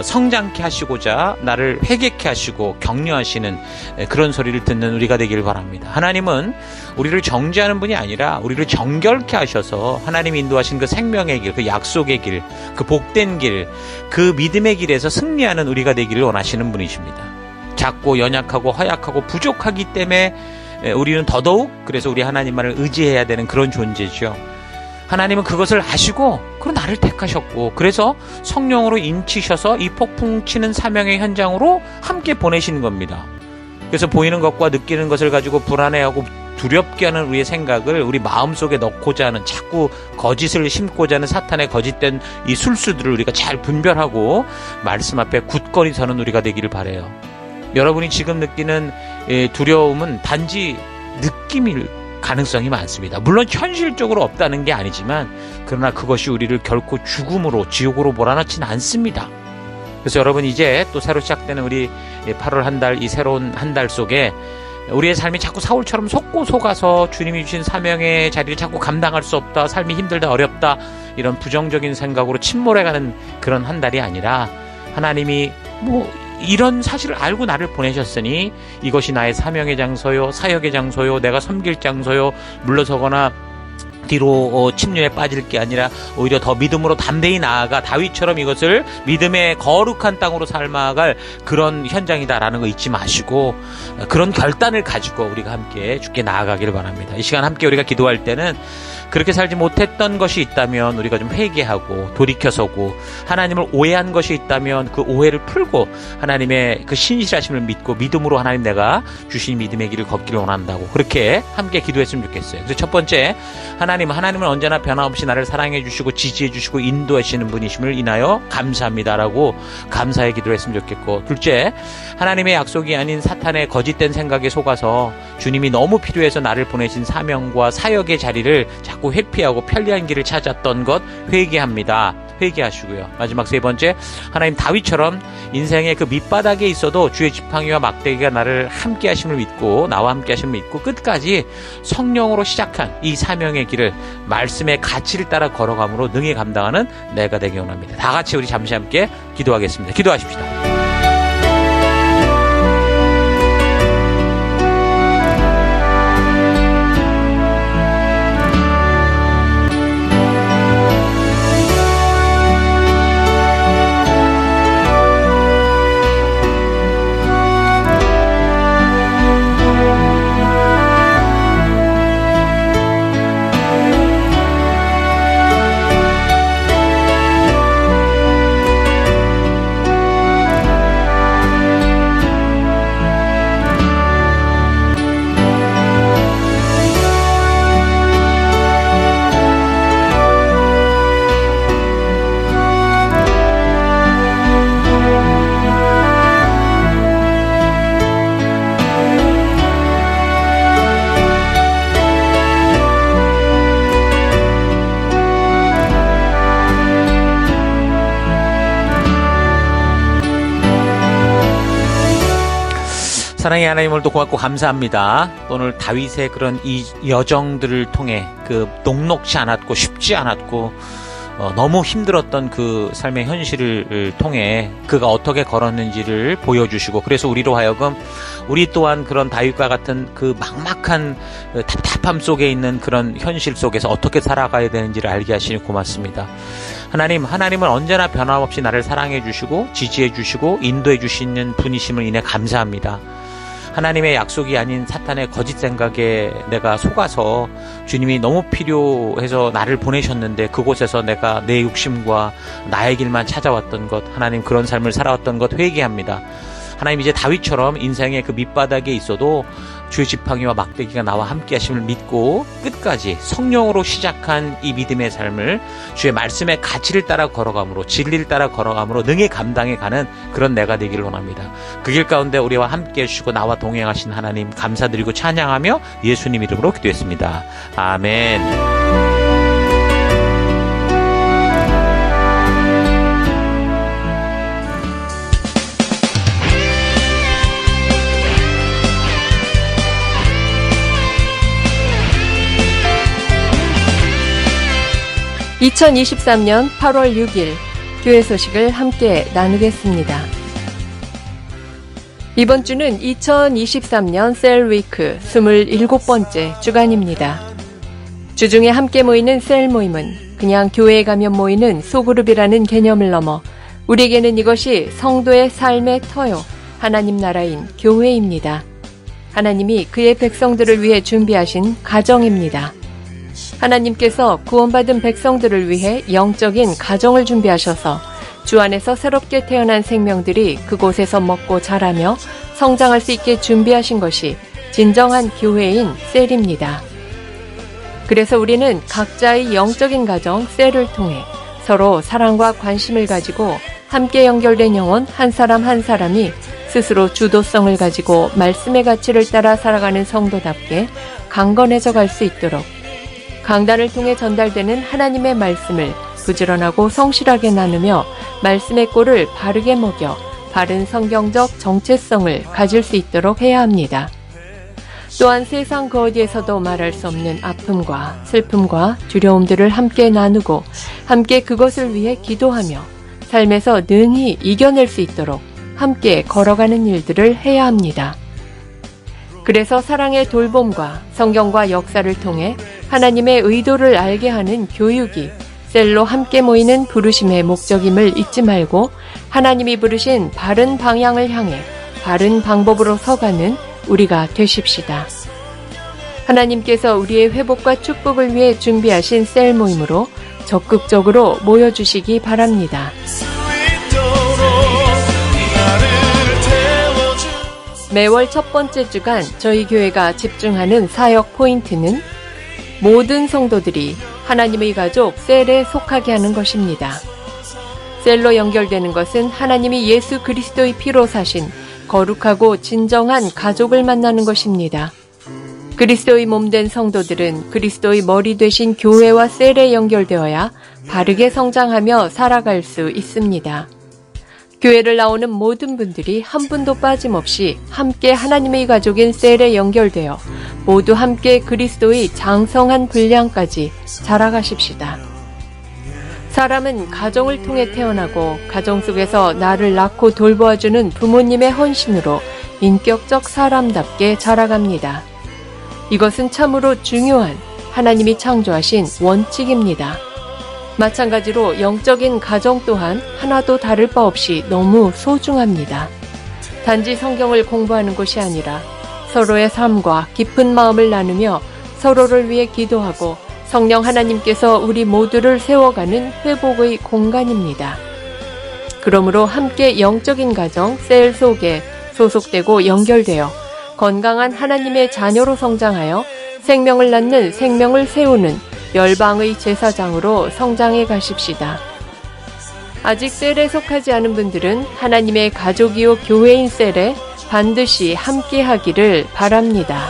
성장케 하시고자 나를 회개케 하시고 격려하시는 그런 소리를 듣는 우리가 되길 바랍니다. 하나님은 우리를 정죄하는 분이 아니라 우리를 정결케 하셔서 하나님이 인도하신 그 생명의 길, 그 약속의 길, 그 복된 길, 그 믿음의 길에서 승리하는 우리가 되기를 원하시는 분이십니다. 작고 연약하고 허약하고 부족하기 때문에 우리는 더더욱 그래서 우리 하나님만을 의지해야 되는 그런 존재죠. 하나님은 그것을 아시고 그리고 나를 택하셨고 그래서 성령으로 인치셔서 이 폭풍 치는 사명의 현장으로 함께 보내시는 겁니다. 그래서 보이는 것과 느끼는 것을 가지고 불안해하고 두렵게 하는 우리의 생각을 우리 마음속에 넣고자 하는 자꾸 거짓을 심고자 하는 사탄의 거짓된 이 술수들을 우리가 잘 분별하고 말씀 앞에 굳건히 서는 우리가 되기를 바라요. 여러분이 지금 느끼는 두려움은 단지 느낌일 가능성이 많습니다. 물론 현실적으로 없다는 게 아니지만 그러나 그것이 우리를 결코 죽음으로 지옥으로 몰아넣지는 않습니다. 그래서 여러분 이제 또 새로 시작되는 우리 8월 한 달 이 새로운 한 달 속에 우리의 삶이 자꾸 사울처럼 속고 속아서 주님이 주신 사명의 자리를 자꾸 감당할 수 없다, 삶이 힘들다, 어렵다 이런 부정적인 생각으로 침몰해가는 그런 한 달이 아니라 하나님이 이런 사실을 알고 나를 보내셨으니 이것이 나의 사명의 장소요, 사역의 장소요, 내가 섬길 장소요, 물러서거나 뒤로 침륜에 빠질 게 아니라 오히려 더 믿음으로 담대히 나아가 다윗처럼 이것을 믿음의 거룩한 땅으로 삶아갈 그런 현장이다라는 거 잊지 마시고 그런 결단을 가지고 우리가 함께 주께 나아가기를 바랍니다. 이 시간 함께 우리가 기도할 때는 그렇게 살지 못했던 것이 있다면 우리가 좀 회개하고 돌이켜서고 하나님을 오해한 것이 있다면 그 오해를 풀고 하나님의 그 신실하심을 믿고 믿음으로 하나님 내가 주신 믿음의 길을 걷기를 원한다고 그렇게 함께 기도했으면 좋겠어요. 그래서 첫 번째 하나님은 언제나 변함없이 나를 사랑해 주시고 지지해 주시고 인도하시는 분이심을 인하여 감사합니다라고 감사의 기도를 했으면 좋겠고 둘째 하나님의 약속이 아닌 사탄의 거짓된 생각에 속아서 주님이 너무 필요해서 나를 보내신 사명과 사역의 자리를 자꾸 회피하고 편리한 길을 찾았던 것 회개합니다. 회개하시고요. 마지막 세 번째 하나님 다윗처럼 인생의 그 밑바닥에 있어도 주의 지팡이와 막대기가 나를 함께 하심을 믿고 나와 함께 하심을 믿고 끝까지 성령으로 시작한 이 사명의 길을 말씀의 가치를 따라 걸어감으로 능히 감당하는 내가 되기 원합니다. 다 같이 우리 잠시 함께 기도하겠습니다. 기도하십시다. 사랑의 하나님을 또 고맙고 감사합니다. 오늘 다윗의 그런 이 여정들을 통해 그 녹록지 않았고 쉽지 않았고 너무 힘들었던 그 삶의 현실을 통해 그가 어떻게 걸었는지를 보여주시고 그래서 우리로 하여금 우리 또한 그런 다윗과 같은 그 막막한 답답함 속에 있는 그런 현실 속에서 어떻게 살아가야 되는지를 알게 하시니 고맙습니다. 하나님은 언제나 변함없이 나를 사랑해 주시고 지지해 주시고 인도해 주시는 분이심을 인해 감사합니다. 하나님의 약속이 아닌 사탄의 거짓 생각에 내가 속아서 주님이 너무 필요해서 나를 보내셨는데 그곳에서 내가 내 욕심과 나의 길만 찾아왔던 것, 하나님 그런 삶을 살아왔던 것 회개합니다. 하나님 이제 다윗처럼 인생의 그 밑바닥에 있어도 주의 지팡이와 막대기가 나와 함께 하심을 믿고 끝까지 성령으로 시작한 이 믿음의 삶을 주의 말씀의 가치를 따라 걸어감으로 진리를 따라 걸어감으로 능히 감당해 가는 그런 내가 되기를 원합니다. 그 길 가운데 우리와 함께 해주시고 나와 동행하신 하나님 감사드리고 찬양하며 예수님 이름으로 기도했습니다. 아멘. 2023년 8월 6일 교회 소식을 함께 나누겠습니다. 이번 주는 2023년 셀위크 27번째 주간입니다. 주중에 함께 모이는 셀 모임은 그냥 교회에 가면 모이는 소그룹이라는 개념을 넘어 우리에게는 이것이 성도의 삶의 터요, 하나님 나라인 교회입니다. 하나님이 그의 백성들을 위해 준비하신 가정입니다. 하나님께서 구원받은 백성들을 위해 영적인 가정을 준비하셔서 주 안에서 새롭게 태어난 생명들이 그곳에서 먹고 자라며 성장할 수 있게 준비하신 것이 진정한 교회인 셀입니다. 그래서 우리는 각자의 영적인 가정 셀을 통해 서로 사랑과 관심을 가지고 함께 연결된 영혼 한 사람 한 사람이 스스로 주도성을 가지고 말씀의 가치를 따라 살아가는 성도답게 강건해져 갈 수 있도록 강단을 통해 전달되는 하나님의 말씀을 부지런하고 성실하게 나누며 말씀의 꼴을 바르게 먹여 바른 성경적 정체성을 가질 수 있도록 해야 합니다. 또한 세상 그 어디에서도 말할 수 없는 아픔과 슬픔과 두려움들을 함께 나누고 함께 그것을 위해 기도하며 삶에서 능히 이겨낼 수 있도록 함께 걸어가는 일들을 해야 합니다. 그래서 사랑의 돌봄과 성경과 역사를 통해 하나님의 의도를 알게 하는 교육이 셀로 함께 모이는 부르심의 목적임을 잊지 말고 하나님이 부르신 바른 방향을 향해 바른 방법으로 서가는 우리가 되십시다. 하나님께서 우리의 회복과 축복을 위해 준비하신 셀 모임으로 적극적으로 모여주시기 바랍니다. 매월 첫 번째 주간 저희 교회가 집중하는 사역 포인트는 모든 성도들이 하나님의 가족 셀에 속하게 하는 것입니다. 셀로 연결되는 것은 하나님이 예수 그리스도의 피로 사신 거룩하고 진정한 가족을 만나는 것입니다. 그리스도의 몸된 성도들은 그리스도의 머리 되신 교회와 셀에 연결되어야 바르게 성장하며 살아갈 수 있습니다. 교회를 나오는 모든 분들이 한 분도 빠짐없이 함께 하나님의 가족인 셀에 연결되어 모두 함께 그리스도의 장성한 분량까지 자라가십시다. 사람은 가정을 통해 태어나고 가정 속에서 나를 낳고 돌보아주는 부모님의 헌신으로 인격적 사람답게 자라갑니다. 이것은 참으로 중요한 하나님이 창조하신 원칙입니다. 마찬가지로 영적인 가정 또한 하나도 다를 바 없이 너무 소중합니다. 단지 성경을 공부하는 것이 아니라 서로의 삶과 깊은 마음을 나누며 서로를 위해 기도하고 성령 하나님께서 우리 모두를 세워가는 회복의 공간입니다. 그러므로 함께 영적인 가정 셀 속에 소속되고 연결되어 건강한 하나님의 자녀로 성장하여 생명을 낳는 생명을 세우는 열방의 제사장으로 성장해 가십시다. 아직 셀에 속하지 않은 분들은 하나님의 가족이요 교회인 셀에 반드시 함께 하기를 바랍니다.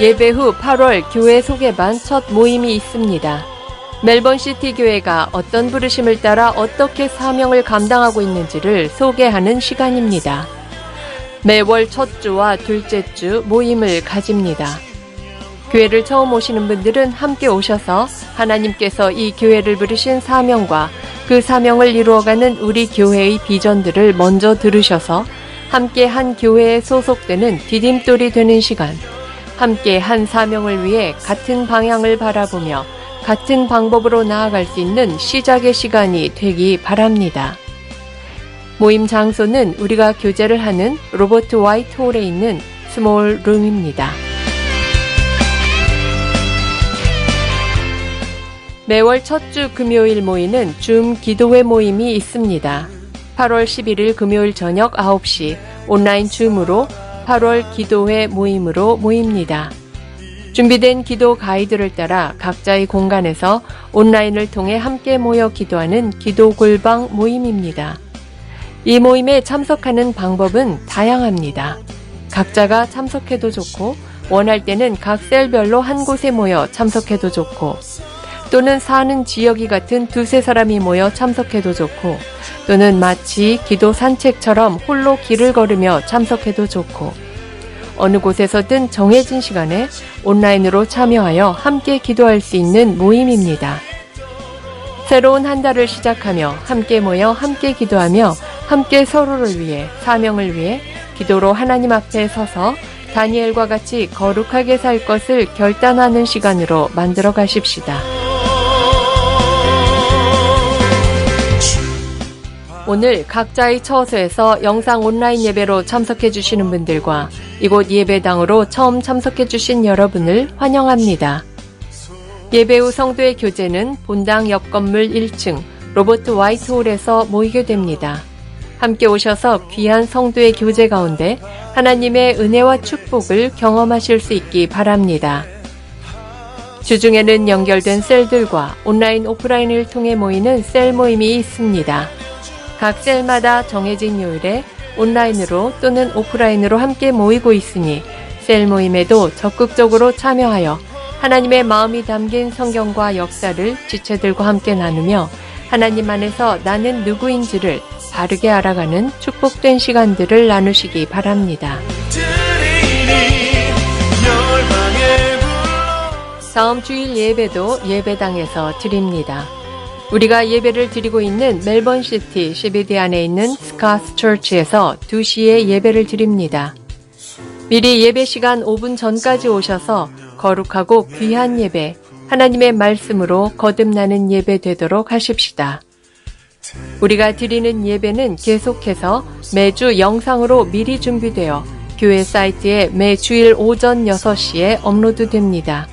예배 후 8월 교회 소개반 첫 모임이 있습니다. 멜번시티 교회가 어떤 부르심을 따라 어떻게 사명을 감당하고 있는지를 소개하는 시간입니다. 매월 첫 주와 둘째 주 모임을 가집니다. 교회를 처음 오시는 분들은 함께 오셔서 하나님께서 이 교회를 부르신 사명과 그 사명을 이루어가는 우리 교회의 비전들을 먼저 들으셔서 함께 한 교회에 소속되는 디딤돌이 되는 시간, 함께 한 사명을 위해 같은 방향을 바라보며 같은 방법으로 나아갈 수 있는 시작의 시간이 되기 바랍니다. 모임 장소는 우리가 교제를 하는 로버트 화이트 홀에 있는 스몰 룸입니다. 매월 첫 주 금요일 모이는 줌 기도회 모임이 있습니다. 8월 11일 금요일 저녁 9시 온라인 줌으로 8월 기도회 모임으로 모입니다. 준비된 기도 가이드를 따라 각자의 공간에서 온라인을 통해 함께 모여 기도하는 기도 골방 모임입니다. 이 모임에 참석하는 방법은 다양합니다. 각자가 참석해도 좋고 원할 때는 각 셀별로 한 곳에 모여 참석해도 좋고 또는 사는 지역이 같은 두세 사람이 모여 참석해도 좋고 또는 마치 기도 산책처럼 홀로 길을 걸으며 참석해도 좋고 어느 곳에서든 정해진 시간에 온라인으로 참여하여 함께 기도할 수 있는 모임입니다. 새로운 한 달을 시작하며 함께 모여 함께 기도하며 함께 서로를 위해 사명을 위해 기도로 하나님 앞에 서서 다니엘과 같이 거룩하게 살 것을 결단하는 시간으로 만들어 가십시다. 오늘 각자의 처소에서 영상 온라인 예배로 참석해 주시는 분들과 이곳 예배당으로 처음 참석해 주신 여러분을 환영합니다. 예배 후 성도의 교제는 본당 옆 건물 1층 로버트 화이트홀에서 모이게 됩니다. 함께 오셔서 귀한 성도의 교제 가운데 하나님의 은혜와 축복을 경험하실 수 있기 바랍니다. 주중에는 연결된 셀들과 온라인 오프라인을 통해 모이는 셀 모임이 있습니다. 각 셀마다 정해진 요일에 온라인으로 또는 오프라인으로 함께 모이고 있으니 셀 모임에도 적극적으로 참여하여 하나님의 마음이 담긴 성경과 역사를 지체들과 함께 나누며 하나님 안에서 나는 누구인지를 바르게 알아가는 축복된 시간들을 나누시기 바랍니다. 다음 주일 예배도 예배당에서 드립니다. 우리가 예배를 드리고 있는 멜번시티 CBD 안에 있는 스카스 처치에서 2시에 예배를 드립니다. 미리 예배 시간 5분 전까지 오셔서 거룩하고 귀한 예배, 하나님의 말씀으로 거듭나는 예배 되도록 하십시다. 우리가 드리는 예배는 계속해서 매주 영상으로 미리 준비되어 교회 사이트에 매주일 오전 6시에 업로드됩니다.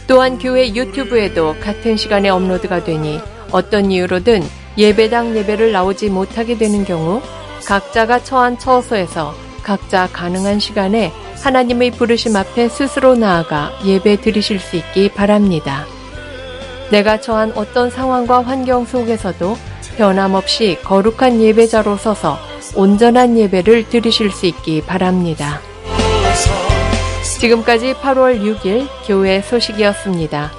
또한 교회 유튜브에도 같은 시간에 업로드가 되니 어떤 이유로든 예배당 예배를 나오지 못하게 되는 경우 각자가 처한 처소에서 각자 가능한 시간에 하나님의 부르심 앞에 스스로 나아가 예배 드리실 수 있기 바랍니다. 내가 처한 어떤 상황과 환경 속에서도 변함없이 거룩한 예배자로 서서 온전한 예배를 드리실 수 있기 바랍니다. 지금까지 8월 6일 교회 소식이었습니다.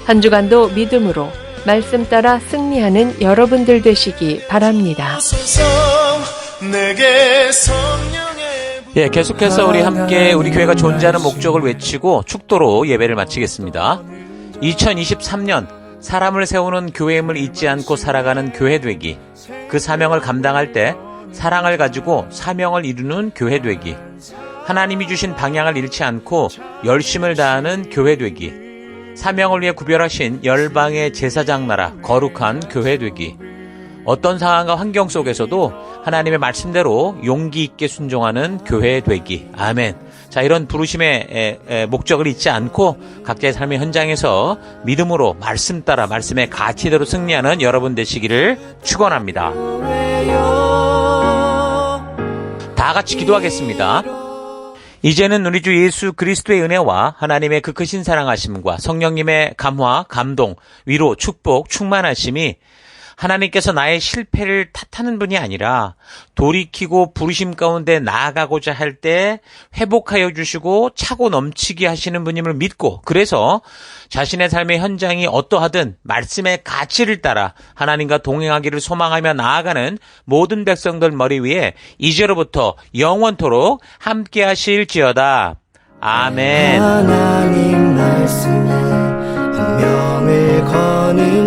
한 주간도 믿음으로 말씀 따라 승리하는 여러분들 되시기 바랍니다. 예, 계속해서 우리 함께 우리 교회가 존재하는 목적을 외치고 축도로 예배를 마치겠습니다. 2023년 사람을 세우는 교회임을 잊지 않고 살아가는 교회 되기, 그 사명을 감당할 때 사랑을 가지고 사명을 이루는 교회 되기, 하나님이 주신 방향을 잃지 않고 열심을 다하는 교회 되기, 사명을 위해 구별하신 열방의 제사장 나라 거룩한 교회 되기, 어떤 상황과 환경 속에서도 하나님의 말씀대로 용기 있게 순종하는 교회 되기. 아멘. 자, 이런 부르심의 목적을 잊지 않고 각자의 삶의 현장에서 믿음으로 말씀 따라 말씀의 가치대로 승리하는 여러분 되시기를 축원합니다. 다 같이 기도하겠습니다. 이제는 우리 주 예수 그리스도의 은혜와 하나님의 그 크신 사랑하심과 성령님의 감화, 감동, 위로, 축복, 충만하심이 하나님께서 나의 실패를 탓하는 분이 아니라 돌이키고 부르심 가운데 나아가고자 할 때 회복하여 주시고 차고 넘치게 하시는 분임을 믿고, 그래서 자신의 삶의 현장이 어떠하든 말씀의 가치를 따라 하나님과 동행하기를 소망하며 나아가는 모든 백성들 머리 위에 이제로부터 영원토록 함께 하실지어다. 아멘. 하나님 말씀에 한 명을 거는